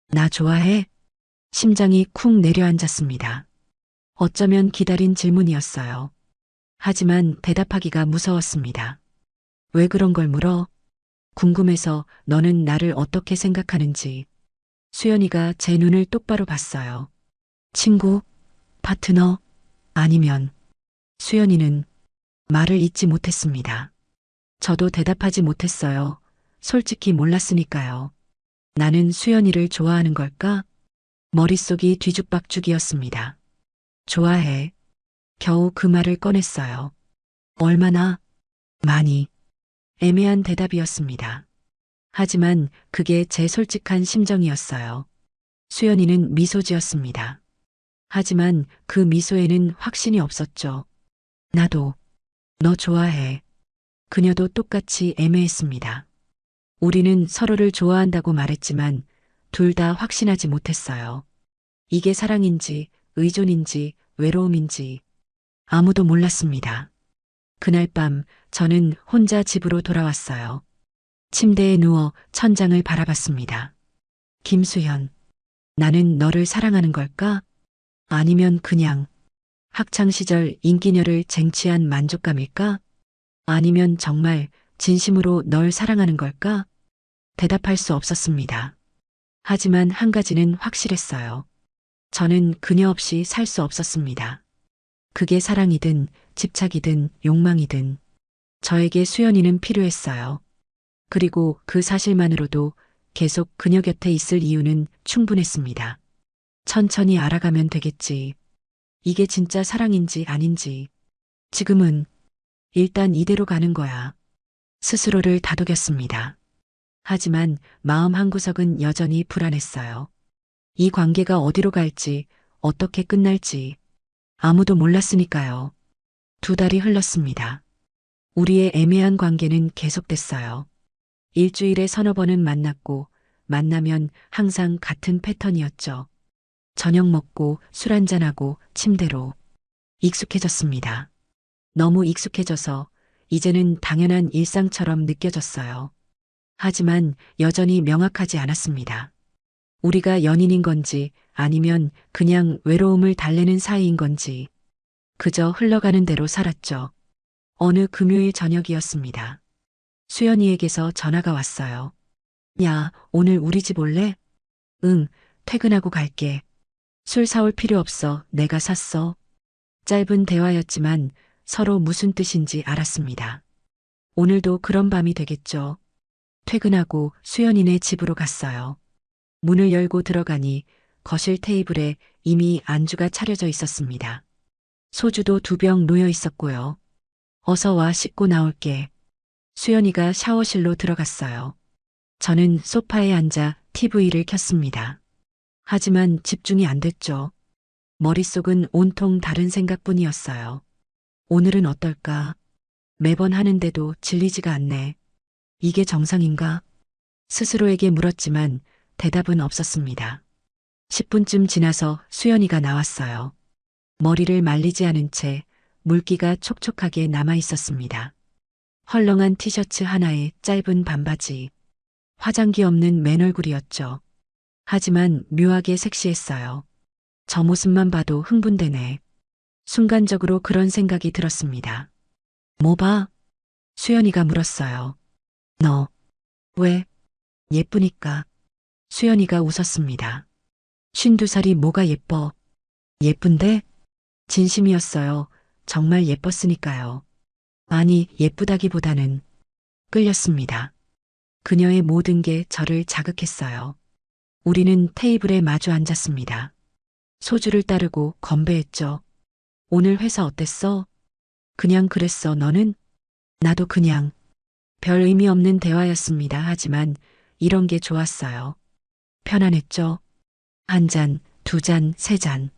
나 좋아해? 심장이 쿵 내려앉았습니다. 어쩌면 기다린 질문이었어요. 하지만 대답하기가 무서웠습니다. 왜 그런 걸 물어? 궁금해서 너는 나를 어떻게 생각하는지. 수연이가 제 눈을 똑바로 봤어요. 친구, 파트너, 아니면 수연이는 말을 잇지 못했습니다. 저도 대답하지 못했어요. 솔직히 몰랐으니까요. 나는 수연이를 좋아하는 걸까? 머릿속이 뒤죽박죽이었습니다. 좋아해. 겨우 그 말을 꺼냈어요. 얼마나? 많이. 애매한 대답이었습니다. 하지만 그게 제 솔직한 심정이었어요. 수연이는 미소 지었습니다. 하지만 그 미소에는 확신이 없었죠. 나도 너 좋아해. 그녀도 똑같이 애매했습니다. 우리는 서로를 좋아한다고 말했지만 둘 다 확신하지 못했어요. 이게 사랑인지 의존인지 외로움인지 아무도 몰랐습니다. 그날 밤 저는 혼자 집으로 돌아왔어요. 침대에 누워 천장을 바라봤습니다. 김수현, 나는 너를 사랑하는 걸까? 아니면 그냥 학창시절 인기녀를 쟁취한 만족감일까? 아니면 정말 진심으로 널 사랑하는 걸까? 대답할 수 없었습니다. 하지만 한 가지는 확실했어요. 저는 그녀 없이 살 수 없었습니다. 그게 사랑이든 집착이든 욕망이든 저에게 수연이는 필요했어요. 그리고 그 사실만으로도 계속 그녀 곁에 있을 이유는 충분했습니다. 천천히 알아가면 되겠지. 이게 진짜 사랑인지 아닌지. 지금은 일단 이대로 가는 거야. 스스로를 다독였습니다. 하지만 마음 한구석은 여전히 불안했어요. 이 관계가 어디로 갈지, 어떻게 끝날지 아무도 몰랐으니까요. 2달이 흘렀습니다. 우리의 애매한 관계는 계속됐어요. 일주일에 서너 번은 만났고 만나면 항상 같은 패턴이었죠. 저녁 먹고 술 한잔하고 침대로 익숙해졌습니다. 너무 익숙해져서 이제는 당연한 일상처럼 느껴졌어요. 하지만 여전히 명확하지 않았습니다. 우리가 연인인 건지 아니면 그냥 외로움을 달래는 사이인 건지 그저 흘러가는 대로 살았죠. 어느 금요일 저녁이었습니다. 수연이에게서 전화가 왔어요. 야, 오늘 우리 집 올래? 응, 퇴근하고 갈게. 술 사올 필요 없어. 내가 샀어. 짧은 대화였지만 서로 무슨 뜻인지 알았습니다. 오늘도 그런 밤이 되겠죠. 퇴근하고 수연이네 집으로 갔어요. 문을 열고 들어가니 거실 테이블에 이미 안주가 차려져 있었습니다. 소주도 2병 놓여 있었고요. 어서 와 씻고 나올게. 수연이가 샤워실로 들어갔어요. 저는 소파에 앉아 TV를 켰습니다. 하지만 집중이 안 됐죠. 머릿속은 온통 다른 생각뿐이었어요. 오늘은 어떨까? 매번 하는데도 질리지가 않네. 이게 정상인가? 스스로에게 물었지만 대답은 없었습니다. 10분쯤 지나서 수연이가 나왔어요. 머리를 말리지 않은 채 물기가 촉촉하게 남아 있었습니다. 헐렁한 티셔츠 하나에 짧은 반바지. 화장기 없는 맨 얼굴이었죠. 하지만 묘하게 섹시했어요. 저 모습만 봐도 흥분되네. 순간적으로 그런 생각이 들었습니다. 뭐 봐? 수연이가 물었어요. 너, 왜? 예쁘니까. 수연이가 웃었습니다. 52살이 뭐가 예뻐? 예쁜데? 진심이었어요. 정말 예뻤으니까요. 아니, 예쁘다기보다는 끌렸습니다. 그녀의 모든 게 저를 자극했어요. 우리는 테이블에 마주 앉았습니다. 소주를 따르고 건배했죠. 오늘 회사 어땠어? 그냥 그랬어. 너는? 나도 그냥. 별 의미 없는 대화였습니다. 하지만 이런 게 좋았어요. 편안했죠. 한 잔, 2잔, 3잔.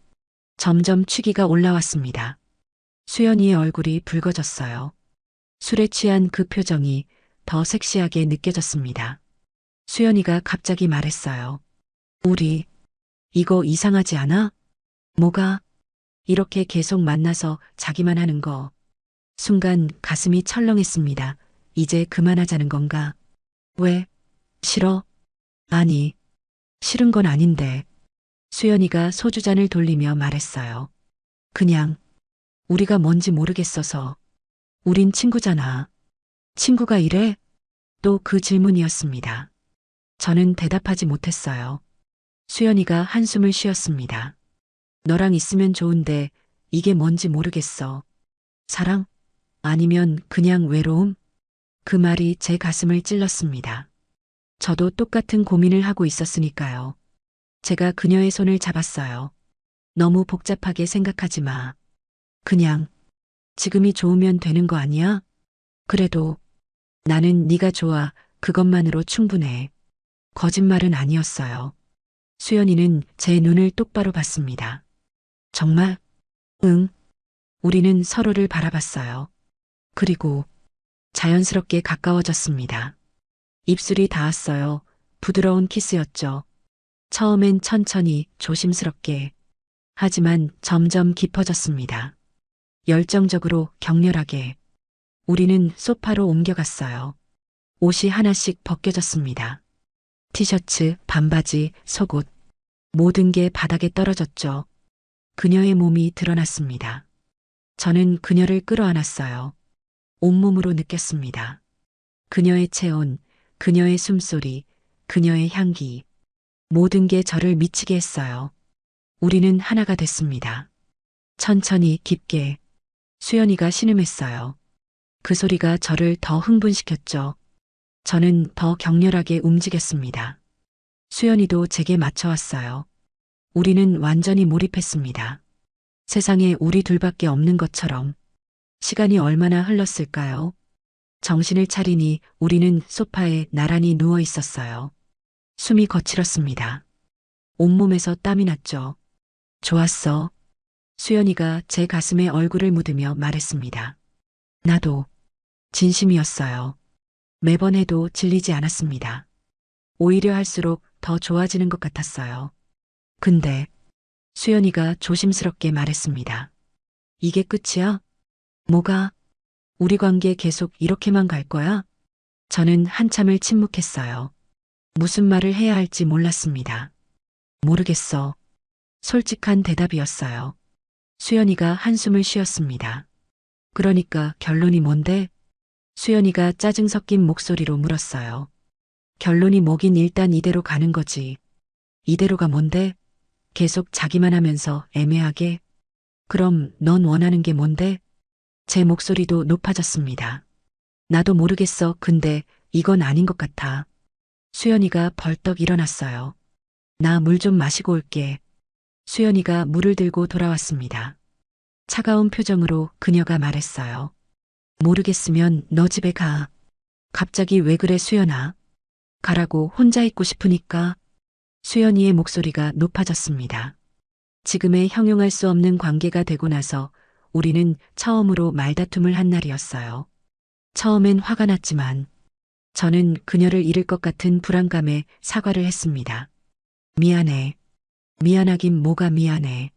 점점 취기가 올라왔습니다. 수연이의 얼굴이 붉어졌어요. 술에 취한 그 표정이 더 섹시하게 느껴졌습니다. 수연이가 갑자기 말했어요. 우리, 이거 이상하지 않아? 뭐가? 이렇게 계속 만나서 자기만 하는 거. 순간 가슴이 철렁했습니다. 이제 그만하자는 건가? 왜? 싫어? 아니, 싫은 건 아닌데. 수연이가 소주잔을 돌리며 말했어요. 그냥, 우리가 뭔지 모르겠어서. 우린 친구잖아. 친구가 이래? 또 그 질문이었습니다. 저는 대답하지 못했어요. 수연이가 한숨을 쉬었습니다. 너랑 있으면 좋은데 이게 뭔지 모르겠어. 사랑? 아니면 그냥 외로움? 그 말이 제 가슴을 찔렀습니다. 저도 똑같은 고민을 하고 있었으니까요. 제가 그녀의 손을 잡았어요. 너무 복잡하게 생각하지 마. 그냥 지금이 좋으면 되는 거 아니야? 그래도 나는 네가 좋아. 그것만으로 충분해. 거짓말은 아니었어요. 수연이는 제 눈을 똑바로 봤습니다. 정말? 응. 우리는 서로를 바라봤어요. 그리고 자연스럽게 가까워졌습니다. 입술이 닿았어요. 부드러운 키스였죠. 처음엔 천천히 조심스럽게. 하지만 점점 깊어졌습니다. 열정적으로 격렬하게. 우리는 소파로 옮겨갔어요. 옷이 하나씩 벗겨졌습니다. 티셔츠, 반바지, 속옷. 모든 게 바닥에 떨어졌죠. 그녀의 몸이 드러났습니다. 저는 그녀를 끌어안았어요. 온몸으로 느꼈습니다. 그녀의 체온, 그녀의 숨소리, 그녀의 향기. 모든 게 저를 미치게 했어요. 우리는 하나가 됐습니다. 천천히 깊게. 수연이가 신음했어요. 그 소리가 저를 더 흥분시켰죠. 저는 더 격렬하게 움직였습니다. 수연이도 제게 맞춰왔어요. 우리는 완전히 몰입했습니다. 세상에 우리 둘밖에 없는 것처럼. 시간이 얼마나 흘렀을까요? 정신을 차리니 우리는 소파에 나란히 누워 있었어요. 숨이 거칠었습니다. 온몸에서 땀이 났죠. 좋았어. 수연이가 제 가슴에 얼굴을 묻으며 말했습니다. 나도. 진심이었어요. 매번 해도 질리지 않았습니다. 오히려 할수록 더 좋아지는 것 같았어요. 근데 수연이가 조심스럽게 말했습니다. 이게 끝이야? 뭐가? 우리 관계 계속 이렇게만 갈 거야? 저는 한참을 침묵했어요. 무슨 말을 해야 할지 몰랐습니다. 모르겠어. 솔직한 대답이었어요. 수연이가 한숨을 쉬었습니다. 그러니까 결론이 뭔데? 수연이가 짜증 섞인 목소리로 물었어요. 결론이 뭐긴 일단 이대로 가는 거지. 이대로가 뭔데? 계속 자기만 하면서 애매하게? 그럼 넌 원하는 게 뭔데? 제 목소리도 높아졌습니다. 나도 모르겠어. 근데 이건 아닌 것 같아. 수연이가 벌떡 일어났어요. 나 물 좀 마시고 올게. 수연이가 물을 들고 돌아왔습니다. 차가운 표정으로 그녀가 말했어요. 모르겠으면 너 집에 가. 갑자기 왜 그래 수연아? 가라고. 혼자 있고 싶으니까. 수연이의 목소리가 높아졌습니다. 지금의 형용할 수 없는 관계가 되고 나서 우리는 처음으로 말다툼을 한 날이었어요. 처음엔 화가 났지만 저는 그녀를 잃을 것 같은 불안감에 사과를 했습니다. 미안해. 미안하긴 뭐가 미안해.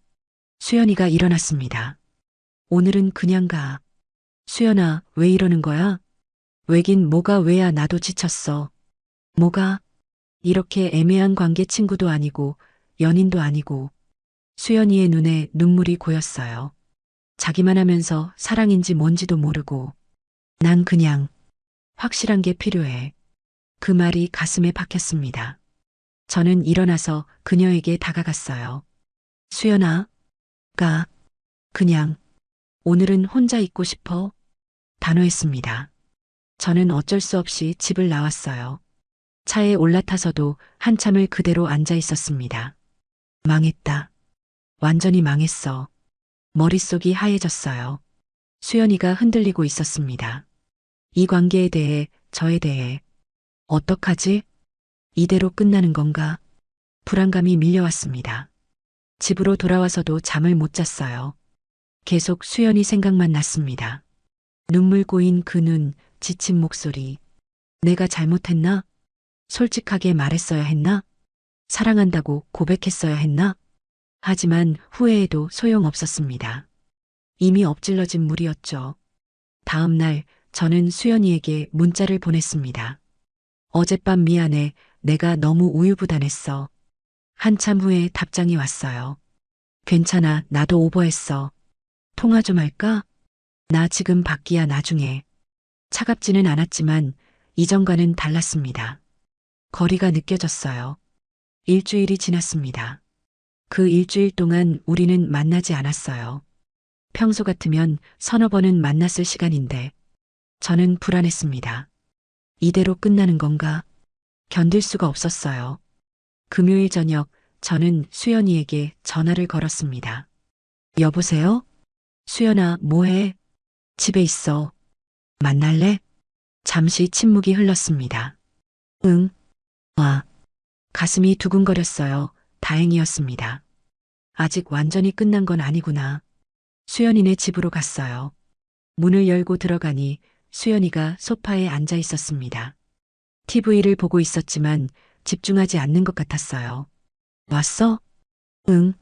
수연이가 일어났습니다. 오늘은 그냥 가. 수연아, 왜 이러는 거야? 왜긴 뭐가 왜야. 나도 지쳤어. 뭐가? 이렇게 애매한 관계. 친구도 아니고 연인도 아니고. 수연이의 눈에 눈물이 고였어요. 자기만 하면서 사랑인지 뭔지도 모르고. 난 그냥 확실한 게 필요해. 그 말이 가슴에 박혔습니다. 저는 일어나서 그녀에게 다가갔어요. 수연아, 가. 그냥 오늘은 혼자 있고 싶어. 단호했습니다. 저는 어쩔 수 없이 집을 나왔어요. 차에 올라타서도 한참을 그대로 앉아 있었습니다. 망했다. 완전히 망했어. 머릿속이 하얘졌어요. 수연이가 흔들리고 있었습니다. 이 관계에 대해, 저에 대해. 어떡하지? 이대로 끝나는 건가? 불안감이 밀려왔습니다. 집으로 돌아와서도 잠을 못 잤어요. 계속 수연이 생각만 났습니다. 눈물 고인 그 눈, 지친 목소리. 내가 잘못했나? 솔직하게 말했어야 했나? 사랑한다고 고백했어야 했나? 하지만 후회해도 소용없었습니다. 이미 엎질러진 물이었죠. 다음 날 저는 수연이에게 문자를 보냈습니다. 어젯밤 미안해. 내가 너무 우유부단했어. 한참 후에 답장이 왔어요. 괜찮아. 나도 오버했어. 통화 좀 할까? 나 지금 밖이야. 나중에. 차갑지는 않았지만 이전과는 달랐습니다. 거리가 느껴졌어요. 일주일이 지났습니다. 그 일주일 동안 우리는 만나지 않았어요. 평소 같으면 서너 번은 만났을 시간인데 저는 불안했습니다. 이대로 끝나는 건가? 견딜 수가 없었어요. 금요일 저녁 저는 수연이에게 전화를 걸었습니다. 여보세요? 수연아, 뭐해? 집에 있어. 만날래? 잠시 침묵이 흘렀습니다. 응. 와. 가슴이 두근거렸어요. 다행이었습니다. 아직 완전히 끝난 건 아니구나. 수연이네 집으로 갔어요. 문을 열고 들어가니 수연이가 소파에 앉아 있었습니다. TV를 보고 있었지만 집중하지 않는 것 같았어요. 왔어? 응.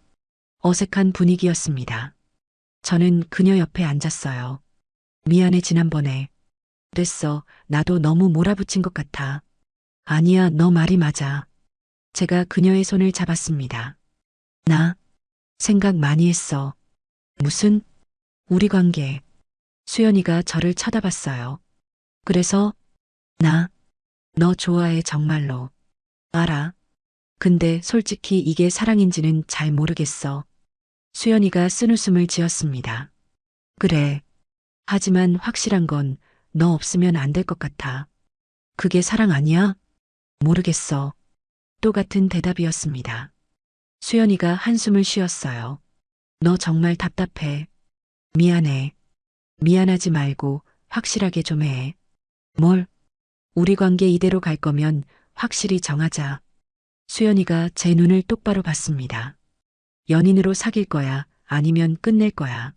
어색한 분위기였습니다. 저는 그녀 옆에 앉았어요. 미안해 지난번에. 됐어. 나도 너무 몰아붙인 것 같아. 아니야, 너 말이 맞아. 제가 그녀의 손을 잡았습니다. 나 생각 많이 했어. 무슨? 우리 관계. 수연이가 저를 쳐다봤어요. 그래서 너 좋아해 정말로. 알아. 근데 솔직히 이게 사랑인지는 잘 모르겠어. 수연이가 쓴웃음을 지었습니다. 그래. 하지만 확실한 건 너 없으면 안 될 것 같아. 그게 사랑 아니야? 모르겠어. 똑같은 대답이었습니다. 수연이가 한숨을 쉬었어요. 너 정말 답답해. 미안해. 미안하지 말고 확실하게 좀 해. 뭘? 우리 관계 이대로 갈 거면 확실히 정하자. 수연이가 제 눈을 똑바로 봤습니다. 연인으로 사귈 거야? 아니면 끝낼 거야?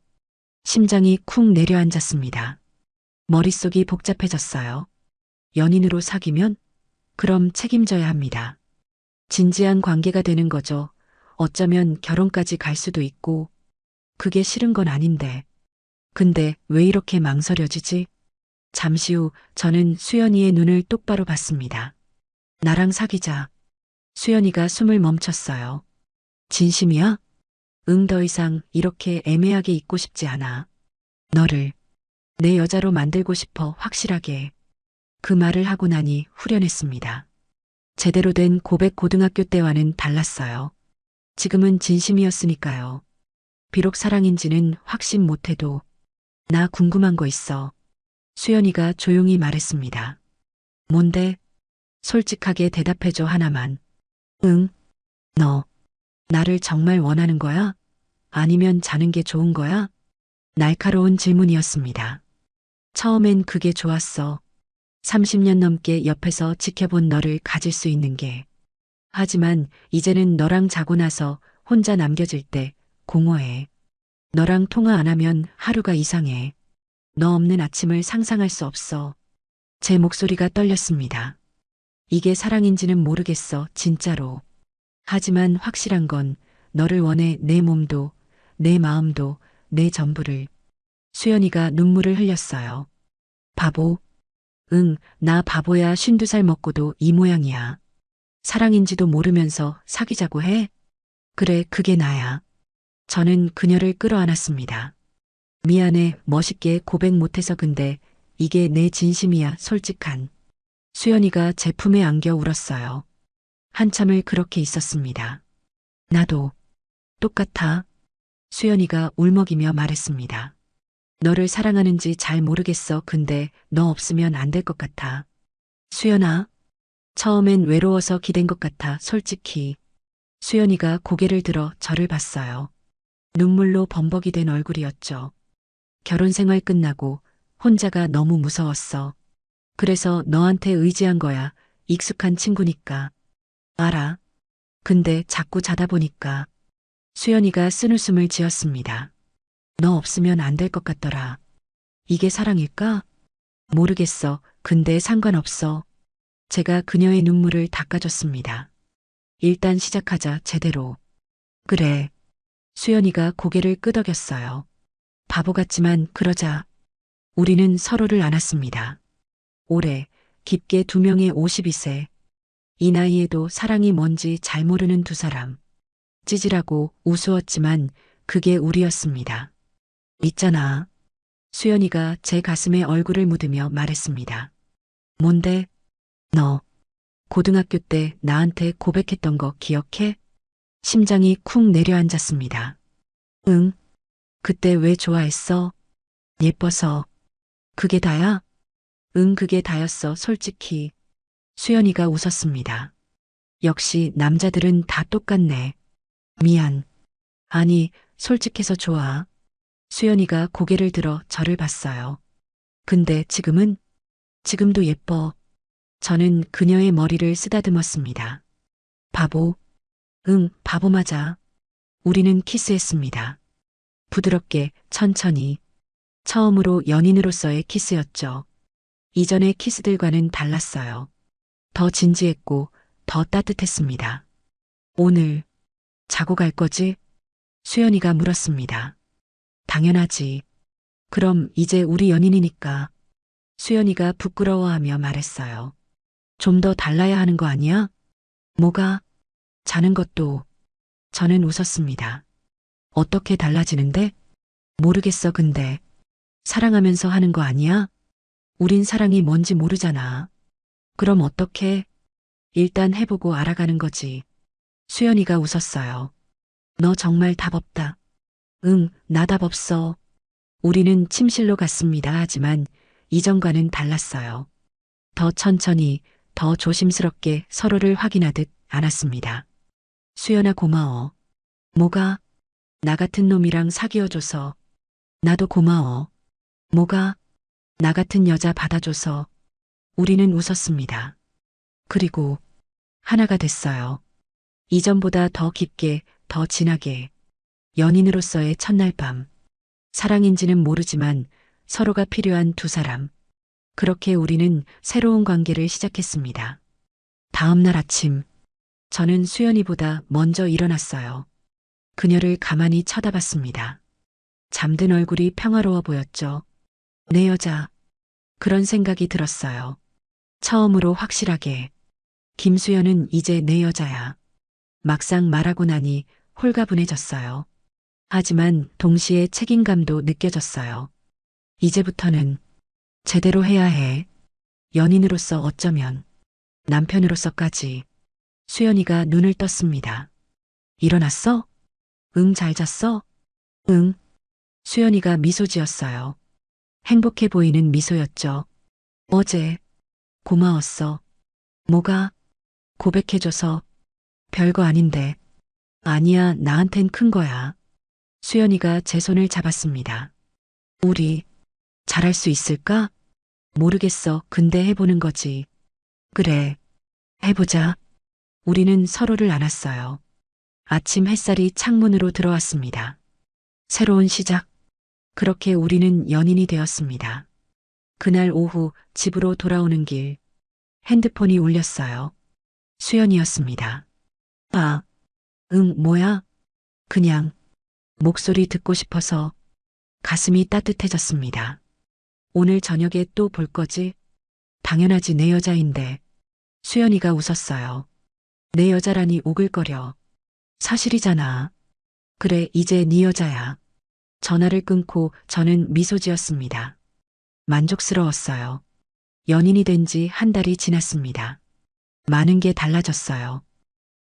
심장이 쿵 내려앉았습니다. 머릿속이 복잡해졌어요. 연인으로 사귀면? 그럼 책임져야 합니다. 진지한 관계가 되는 거죠. 어쩌면 결혼까지 갈 수도 있고. 그게 싫은 건 아닌데. 근데 왜 이렇게 망설여지지? 잠시 후 저는 수연이의 눈을 똑바로 봤습니다. 나랑 사귀자. 수연이가 숨을 멈췄어요. 진심이야? 응, 더 이상 이렇게 애매하게 있고 싶지 않아. 너를 내 여자로 만들고 싶어, 확실하게. 그 말을 하고 나니 후련했습니다. 제대로 된 고백 고등학교 때와는 달랐어요. 지금은 진심이었으니까요. 비록 사랑인지는 확신 못해도 나 궁금한 거 있어. 수연이가 조용히 말했습니다. 뭔데? 솔직하게 대답해줘 하나만. 응. 너 나를 정말 원하는 거야? 아니면 자는 게 좋은 거야? 날카로운 질문이었습니다. 처음엔 그게 좋았어. 30년 넘게 옆에서 지켜본 너를 가질 수 있는 게. 하지만 이제는 너랑 자고 나서 혼자 남겨질 때 공허해. 너랑 통화 안 하면 하루가 이상해. 너 없는 아침을 상상할 수 없어. 제 목소리가 떨렸습니다. 이게 사랑인지는 모르겠어, 진짜로. 하지만 확실한 건 너를 원해, 내 몸도, 내 마음도, 내 전부를. 수연이가 눈물을 흘렸어요. 바보. 응, 나 바보야. 52살 먹고도 이 모양이야. 사랑인지도 모르면서 사귀자고 해? 그래, 그게 나야. 저는 그녀를 끌어안았습니다. 미안해, 멋있게 고백 못해서. 근데 이게 내 진심이야, 솔직한. 수연이가 제 품에 안겨 울었어요. 한참을 그렇게 있었습니다. 나도 똑같아. 수연이가 울먹이며 말했습니다. 너를 사랑하는지 잘 모르겠어. 근데 너 없으면 안 될 것 같아. 수연아. 처음엔 외로워서 기댄 것 같아, 솔직히. 수연이가 고개를 들어 저를 봤어요. 눈물로 범벅이 된 얼굴이었죠. 결혼 생활 끝나고 혼자가 너무 무서웠어. 그래서 너한테 의지한 거야. 익숙한 친구니까. 알아. 근데 자꾸 자다 보니까 수연이가 쓴웃음을 지었습니다. 너 없으면 안 될 것 같더라. 이게 사랑일까? 모르겠어. 근데 상관없어. 제가 그녀의 눈물을 닦아줬습니다. 일단 시작하자, 제대로. 그래. 수연이가 고개를 끄덕였어요. 바보 같지만 그러자. 우리는 서로를 안았습니다. 오래, 깊게 두 명의 52세. 이 나이에도 사랑이 뭔지 잘 모르는 두 사람. 찌질하고 우스웠지만 그게 우리였습니다. 있잖아. 수연이가 제 가슴에 얼굴을 묻으며 말했습니다. 뭔데? 너 고등학교 때 나한테 고백했던 거 기억해? 심장이 쿵 내려앉았습니다. 응. 그때 왜 좋아했어? 예뻐서. 그게 다야? 응, 그게 다였어, 솔직히. 수연이가 웃었습니다. 역시 남자들은 다 똑같네. 미안. 아니, 솔직해서 좋아. 수연이가 고개를 들어 저를 봤어요. 근데 지금은? 지금도 예뻐. 저는 그녀의 머리를 쓰다듬었습니다. 바보. 응, 바보 맞아. 우리는 키스했습니다. 부드럽게, 천천히. 처음으로 연인으로서의 키스였죠. 이전의 키스들과는 달랐어요. 더 진지했고, 더 따뜻했습니다. 오늘, 자고 갈 거지? 수연이가 물었습니다. 당연하지. 그럼 이제 우리 연인이니까. 수연이가 부끄러워하며 말했어요. 좀 더 달라야 하는 거 아니야? 뭐가? 자는 것도. 저는 웃었습니다. 어떻게 달라지는데? 모르겠어, 근데. 사랑하면서 하는 거 아니야? 우린 사랑이 뭔지 모르잖아. 그럼 어떻게? 일단 해보고 알아가는 거지. 수연이가 웃었어요. 너 정말 답 없다. 응, 나 답 없어. 우리는 침실로 갔습니다. 하지만 이전과는 달랐어요. 더 천천히, 더 조심스럽게 서로를 확인하듯 안았습니다. 수연아, 고마워. 뭐가? 나 같은 놈이랑 사귀어줘서. 나도 고마워. 뭐가? 나 같은 여자 받아줘서. 우리는 웃었습니다. 그리고 하나가 됐어요. 이전보다 더 깊게, 더 진하게. 연인으로서의 첫날 밤. 사랑인지는 모르지만 서로가 필요한 두 사람. 그렇게 우리는 새로운 관계를 시작했습니다. 다음 날 아침, 저는 수연이보다 먼저 일어났어요. 그녀를 가만히 쳐다봤습니다. 잠든 얼굴이 평화로워 보였죠. 내 여자. 그런 생각이 들었어요. 처음으로 확실하게. 김수연은 이제 내 여자야. 막상 말하고 나니 홀가분해졌어요. 하지만 동시에 책임감도 느껴졌어요. 이제부터는 제대로 해야 해. 연인으로서 어쩌면 남편으로서까지. 수연이가 눈을 떴습니다. 일어났어? 응, 잘 잤어? 응. 수연이가 미소 지었어요. 행복해 보이는 미소였죠. 어제 고마웠어. 뭐가? 고백해줘서. 별거 아닌데. 아니야, 나한텐 큰 거야. 수연이가 제 손을 잡았습니다. 우리 잘할 수 있을까? 모르겠어. 근데 해보는 거지. 그래. 해보자. 우리는 서로를 안았어요. 아침 햇살이 창문으로 들어왔습니다. 새로운 시작. 그렇게 우리는 연인이 되었습니다. 그날 오후 집으로 돌아오는 길. 핸드폰이 울렸어요. 수연이었습니다. 아, 응, 뭐야? 그냥 목소리 듣고 싶어서 가슴이 따뜻해졌습니다. 오늘 저녁에 또 볼 거지? 당연하지, 내 여자인데. 수연이가 웃었어요. 내 여자라니 오글거려. 사실이잖아. 그래, 이제 네 여자야. 전화를 끊고 저는 미소 지었습니다. 만족스러웠어요. 연인이 된 지 한 달이 지났습니다. 많은 게 달라졌어요.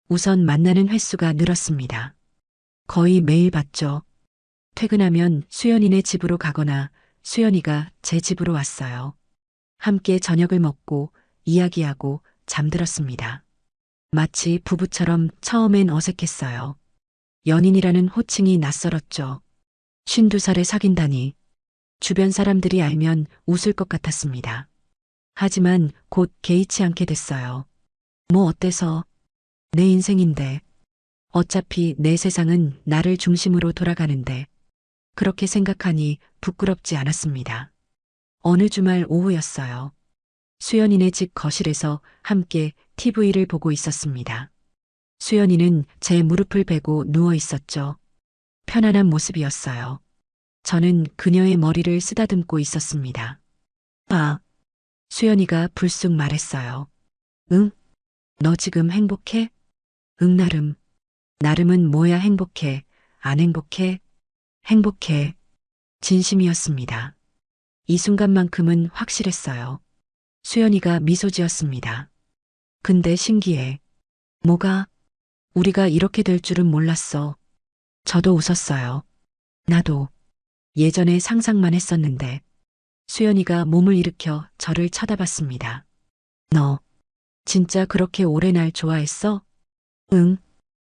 우선 만나는 횟수가 늘었습니다. 거의 매일 봤죠. 퇴근하면 수연이네 집으로 가거나 수연이가 제 집으로 왔어요. 함께 저녁을 먹고 이야기하고 잠들었습니다. 마치 부부처럼 처음엔 어색했어요. 연인이라는 호칭이 낯설었죠. 52살에 사귄다니. 주변 사람들이 알면 웃을 것 같았습니다. 하지만 곧 개의치 않게 됐어요. 뭐 어때서? 내 인생인데. 어차피 내 세상은 나를 중심으로 돌아가는데 그렇게 생각하니 부끄럽지 않았습니다. 어느 주말 오후였어요. 수연이네 집 거실에서 함께 TV를 보고 있었습니다. 수연이는 제 무릎을 베고 누워 있었죠. 편안한 모습이었어요. 저는 그녀의 머리를 쓰다듬고 있었습니다. 아, 수연이가 불쑥 말했어요. 응? 너 지금 행복해? 응, 나름. 나름은 뭐야 행복해? 안 행복해? 행복해. 진심이었습니다. 이 순간만큼은 확실했어요. 수연이가 미소 지었습니다. 근데 신기해. 뭐가? 우리가 이렇게 될 줄은 몰랐어. 저도 웃었어요. 나도. 예전에 상상만 했었는데. 수연이가 몸을 일으켜 저를 쳐다봤습니다. 너, 진짜 그렇게 오래 날 좋아했어? 응.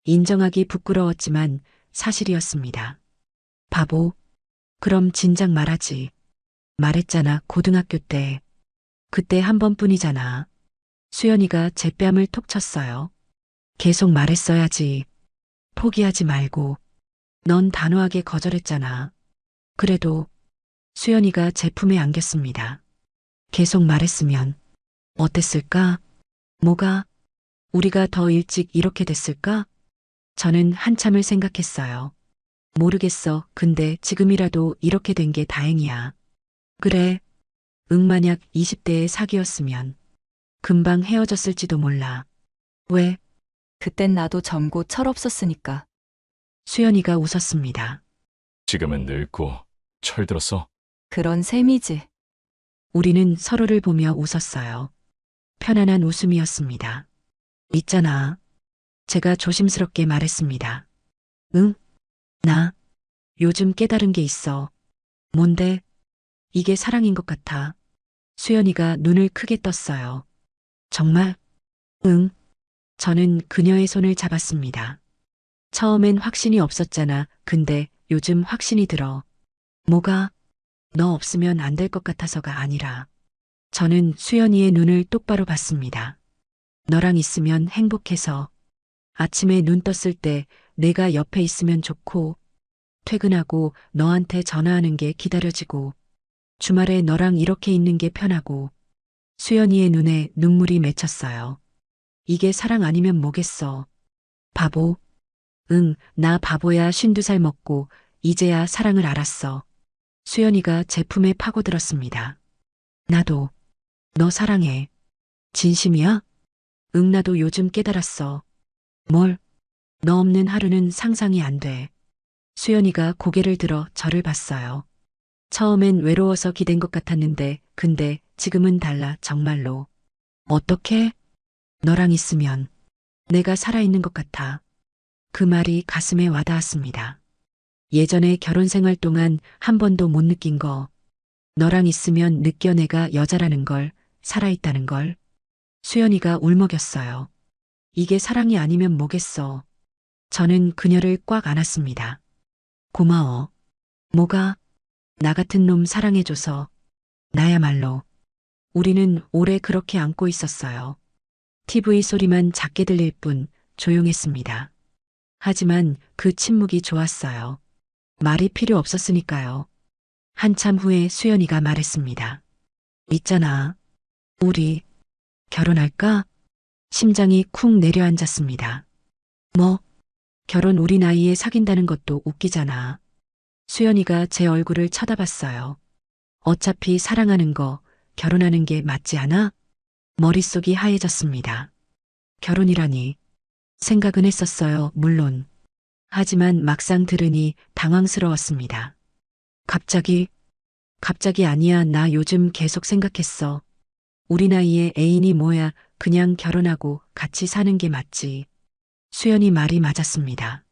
인정하기 부끄러웠지만 사실이었습니다. 바보. 그럼 진작 말하지. 말했잖아, 고등학교 때. 그때 한 번뿐이잖아. 수연이가 제 뺨을 톡 쳤어요. 계속 말했어야지. 포기하지 말고. 넌 단호하게 거절했잖아. 그래도 수연이가 제 품에 안겼습니다. 계속 말했으면 어땠을까? 뭐가? 우리가 더 일찍 이렇게 됐을까? 저는 한참을 생각했어요. 모르겠어. 근데 지금이라도 이렇게 된 게 다행이야. 그래. 응, 만약 20대의 사귀었으면 금방 헤어졌을지도 몰라. 왜? 그땐 나도 젊고 철없었으니까. 수연이가 웃었습니다. 지금은 늙고 철들었어. 그런 셈이지. 우리는 서로를 보며 웃었어요. 편안한 웃음이었습니다. 있잖아. 제가 조심스럽게 말했습니다. 응? 나 요즘 깨달은 게 있어. 뭔데? 이게 사랑인 것 같아. 수연이가 눈을 크게 떴어요. 정말? 응. 저는 그녀의 손을 잡았습니다. 처음엔 확신이 없었잖아. 근데 요즘 확신이 들어. 뭐가? 너 없으면 안 될 것 같아서가 아니라. 저는 수연이의 눈을 똑바로 봤습니다. 너랑 있으면 행복해서. 아침에 눈 떴을 때 내가 옆에 있으면 좋고, 퇴근하고 너한테 전화하는 게 기다려지고, 주말에 너랑 이렇게 있는 게 편하고, 수연이의 눈에 눈물이 맺혔어요. 이게 사랑 아니면 뭐겠어. 바보. 응, 나 바보야. 52살 먹고, 이제야 사랑을 알았어. 수연이가 제 품에 파고들었습니다. 나도, 너 사랑해. 진심이야? 응, 나도 요즘 깨달았어. 뭘? 너 없는 하루는 상상이 안 돼. 수연이가 고개를 들어 저를 봤어요. 처음엔 외로워서 기댄 것 같았는데, 근데 지금은 달라, 정말로. 어떻게? 너랑 있으면 내가 살아있는 것 같아. 그 말이 가슴에 와닿았습니다. 예전에 결혼 생활 동안 한 번도 못 느낀 거. 너랑 있으면 느껴 내가 여자라는 걸, 살아있다는 걸. 수연이가 울먹였어요. 이게 사랑이 아니면 뭐겠어. 저는 그녀를 꽉 안았습니다. 고마워. 뭐가? 나 같은 놈 사랑해줘서. 나야말로. 우리는 오래 그렇게 안고 있었어요. TV 소리만 작게 들릴 뿐 조용했습니다. 하지만 그 침묵이 좋았어요. 말이 필요 없었으니까요. 한참 후에 수연이가 말했습니다. 있잖아. 우리 결혼할까? 심장이 쿵 내려앉았습니다. 뭐? 결혼 우리 나이에 사귄다는 것도 웃기잖아. 수연이가 제 얼굴을 쳐다봤어요. 어차피 사랑하는 거, 결혼하는 게 맞지 않아? 머릿속이 하얘졌습니다. 결혼이라니. 생각은 했었어요, 물론. 하지만 막상 들으니 당황스러웠습니다. 갑자기 아니야. 나 요즘 계속 생각했어. 우리 나이에 애인이 뭐야. 그냥 결혼하고 같이 사는 게 맞지. 수연이 말이 맞았습니다.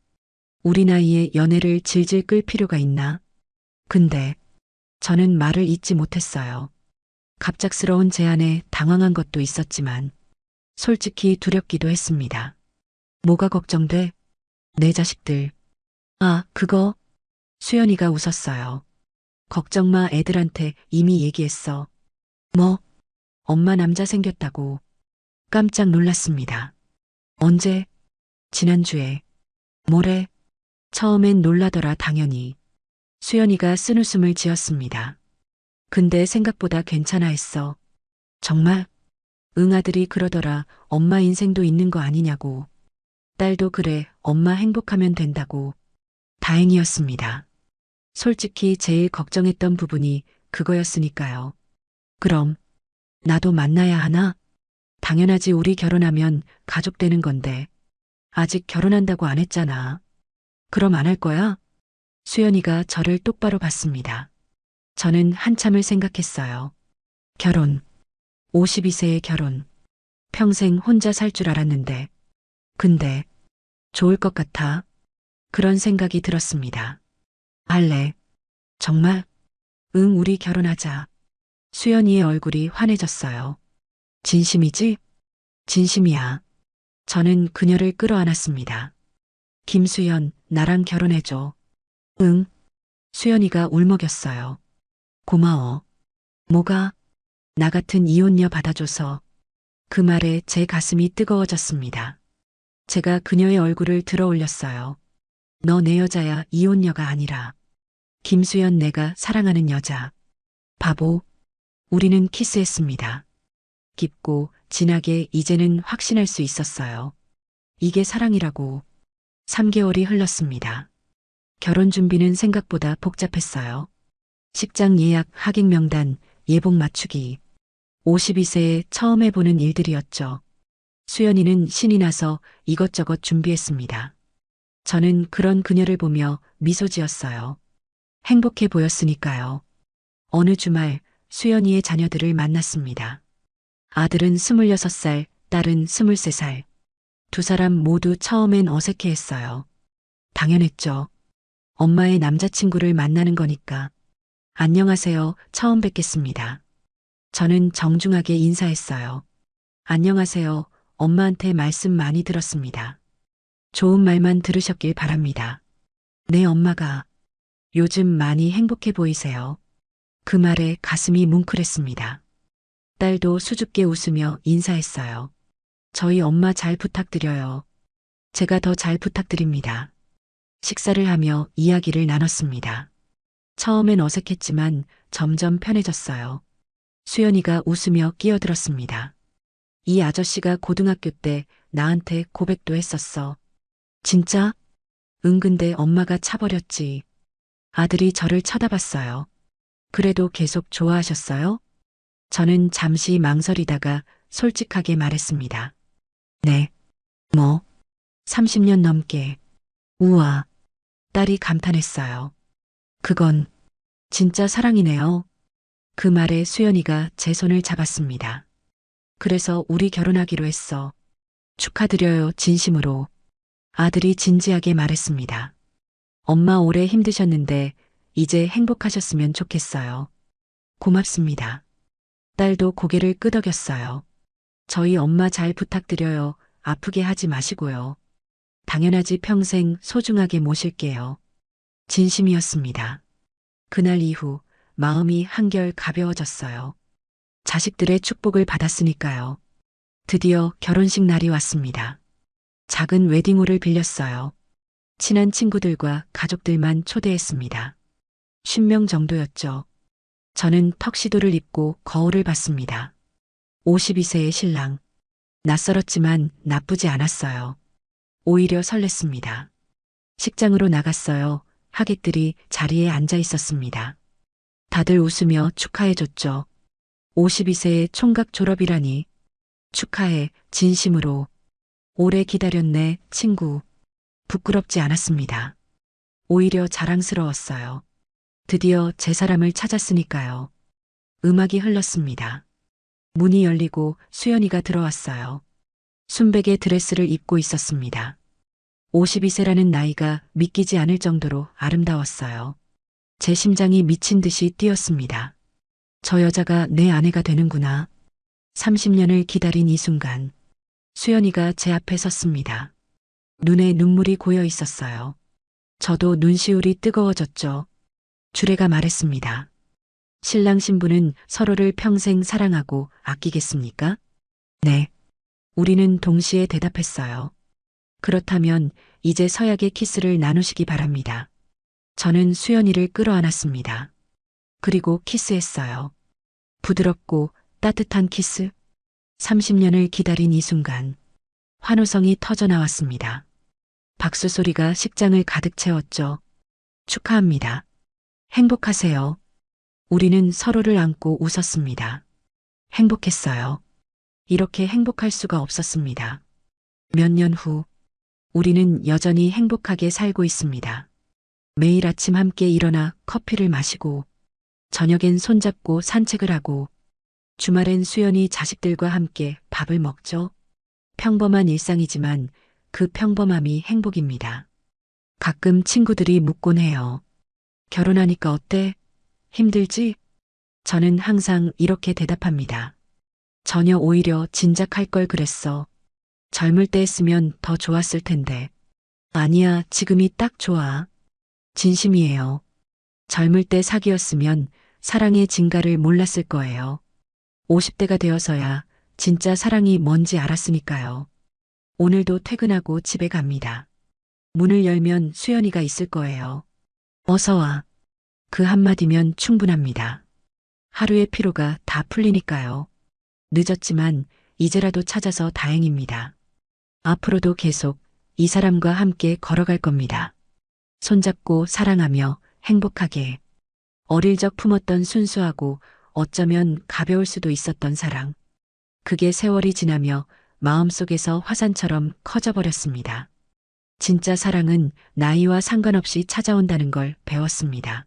우리 나이에 연애를 질질 끌 필요가 있나? 근데 저는 말을 잇지 못했어요. 갑작스러운 제안에 당황한 것도 있었지만 솔직히 두렵기도 했습니다. 뭐가 걱정돼? 내 자식들. 아, 그거? 수연이가 웃었어요. 걱정 마, 애들한테 이미 얘기했어. 뭐? 엄마 남자 생겼다고. 깜짝 놀랐습니다. 언제? 지난주에. 뭐래? 처음엔 놀라더라 당연히. 수연이가 쓴웃음을 지었습니다. 근데 생각보다 괜찮아 했어. 정말? 응 아들이 그러더라. 엄마 인생도 있는 거 아니냐고. 딸도 그래. 엄마 행복하면 된다고. 다행이었습니다. 솔직히 제일 걱정했던 부분이 그거였으니까요. 그럼 나도 만나야 하나? 당연하지 우리 결혼하면 가족 되는 건데. 아직 결혼한다고 안 했잖아. 그럼 안 할 거야? 수연이가 저를 똑바로 봤습니다. 저는 한참을 생각했어요. 결혼. 52세의 결혼. 평생 혼자 살 줄 알았는데. 근데 좋을 것 같아. 그런 생각이 들었습니다. 할래. 정말? 응, 우리 결혼하자. 수연이의 얼굴이 환해졌어요. 진심이지? 진심이야. 저는 그녀를 끌어안았습니다. 김수연, 나랑 결혼해줘. 응. 수연이가 울먹였어요. 고마워. 뭐가? 나 같은 이혼녀 받아줘서. 그 말에 제 가슴이 뜨거워졌습니다. 제가 그녀의 얼굴을 들어 올렸어요. 너 내 여자야, 이혼녀가 아니라. 김수연 내가 사랑하는 여자. 바보. 우리는 키스했습니다. 깊고 진하게 이제는 확신할 수 있었어요. 이게 사랑이라고. 3개월이 흘렀습니다. 결혼 준비는 생각보다 복잡했어요. 식장 예약, 하객 명단, 예복 맞추기. 52세에 처음 해보는 일들이었죠. 수연이는 신이 나서 이것저것 준비했습니다. 저는 그런 그녀를 보며 미소 지었어요. 행복해 보였으니까요. 어느 주말 수연이의 자녀들을 만났습니다. 아들은 26살, 딸은 23살. 두 사람 모두 처음엔 어색해했어요. 당연했죠. 엄마의 남자친구를 만나는 거니까. 안녕하세요. 처음 뵙겠습니다. 저는 정중하게 인사했어요. 안녕하세요. 엄마한테 말씀 많이 들었습니다. 좋은 말만 들으셨길 바랍니다. 네, 엄마가 요즘 많이 행복해 보이세요. 그 말에 가슴이 뭉클했습니다. 딸도 수줍게 웃으며 인사했어요. 저희 엄마 잘 부탁드려요. 제가 더 잘 부탁드립니다. 식사를 하며 이야기를 나눴습니다. 처음엔 어색했지만 점점 편해졌어요. 수연이가 웃으며 끼어들었습니다. 이 아저씨가 고등학교 때 나한테 고백도 했었어. 진짜? 응, 근데 엄마가 차버렸지. 아들이 저를 쳐다봤어요. 그래도 계속 좋아하셨어요? 저는 잠시 망설이다가 솔직하게 말했습니다. 네. 뭐? 30년 넘게. 우와. 딸이 감탄했어요. 그건 진짜 사랑이네요. 그 말에 수연이가 제 손을 잡았습니다. 그래서 우리 결혼하기로 했어. 축하드려요, 진심으로. 아들이 진지하게 말했습니다. 엄마 오래 힘드셨는데 이제 행복하셨으면 좋겠어요. 고맙습니다. 딸도 고개를 끄덕였어요. 저희 엄마 잘 부탁드려요. 아프게 하지 마시고요. 당연하지 평생 소중하게 모실게요. 진심이었습니다. 그날 이후 마음이 한결 가벼워졌어요. 자식들의 축복을 받았으니까요. 드디어 결혼식 날이 왔습니다. 작은 웨딩홀을 빌렸어요. 친한 친구들과 가족들만 초대했습니다. 50명 정도였죠. 저는 턱시도를 입고 거울을 봤습니다. 52세의 신랑. 낯설었지만 나쁘지 않았어요. 오히려 설렜습니다. 식장으로 나갔어요. 하객들이 자리에 앉아 있었습니다. 다들 웃으며 축하해줬죠. 52세의 총각 졸업이라니. 축하해, 진심으로. 오래 기다렸네, 친구. 부끄럽지 않았습니다. 오히려 자랑스러웠어요. 드디어 제 사람을 찾았으니까요. 음악이 흘렀습니다. 문이 열리고 수연이가 들어왔어요. 순백의 드레스를 입고 있었습니다. 52세라는 나이가 믿기지 않을 정도로 아름다웠어요. 제 심장이 미친 듯이 뛰었습니다. 저 여자가 내 아내가 되는구나. 30년을 기다린 이 순간, 수연이가 제 앞에 섰습니다. 눈에 눈물이 고여 있었어요. 저도 눈시울이 뜨거워졌죠. 주례가 말했습니다. 신랑 신부는 서로를 평생 사랑하고 아끼겠습니까? 네. 우리는 동시에 대답했어요. 그렇다면 이제 서약의 키스를 나누시기 바랍니다. 저는 수연이를 끌어안았습니다. 그리고 키스했어요. 부드럽고 따뜻한 키스. 30년을 기다린 이 순간 환호성이 터져 나왔습니다. 박수 소리가 식장을 가득 채웠죠. 축하합니다. 행복하세요. 우리는 서로를 안고 웃었습니다. 행복했어요. 이렇게 행복할 수가 없었습니다. 몇 년 후, 우리는 여전히 행복하게 살고 있습니다. 매일 아침 함께 일어나 커피를 마시고, 저녁엔 손잡고 산책을 하고, 주말엔 수연이 자식들과 함께 밥을 먹죠. 평범한 일상이지만 그 평범함이 행복입니다. 가끔 친구들이 묻곤 해요. 결혼하니까 어때? 힘들지? 저는 항상 이렇게 대답합니다. 전혀 오히려 진작 할 걸 그랬어. 젊을 때 했으면 더 좋았을 텐데. 아니야, 지금이 딱 좋아. 진심이에요. 젊을 때 사귀었으면 사랑의 진가를 몰랐을 거예요. 50대가 되어서야 진짜 사랑이 뭔지 알았으니까요. 오늘도 퇴근하고 집에 갑니다. 문을 열면 수연이가 있을 거예요. 어서 와. 그 한마디면 충분합니다. 하루의 피로가 다 풀리니까요. 늦었지만 이제라도 찾아서 다행입니다. 앞으로도 계속 이 사람과 함께 걸어갈 겁니다. 손잡고 사랑하며 행복하게. 어릴 적 품었던 순수하고 어쩌면 가벼울 수도 있었던 사랑. 그게 세월이 지나며 마음속에서 화산처럼 커져버렸습니다. 진짜 사랑은 나이와 상관없이 찾아온다는 걸 배웠습니다.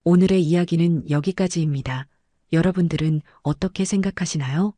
오늘의 이야기는 여기까지입니다. 여러분들은 어떻게 생각하시나요?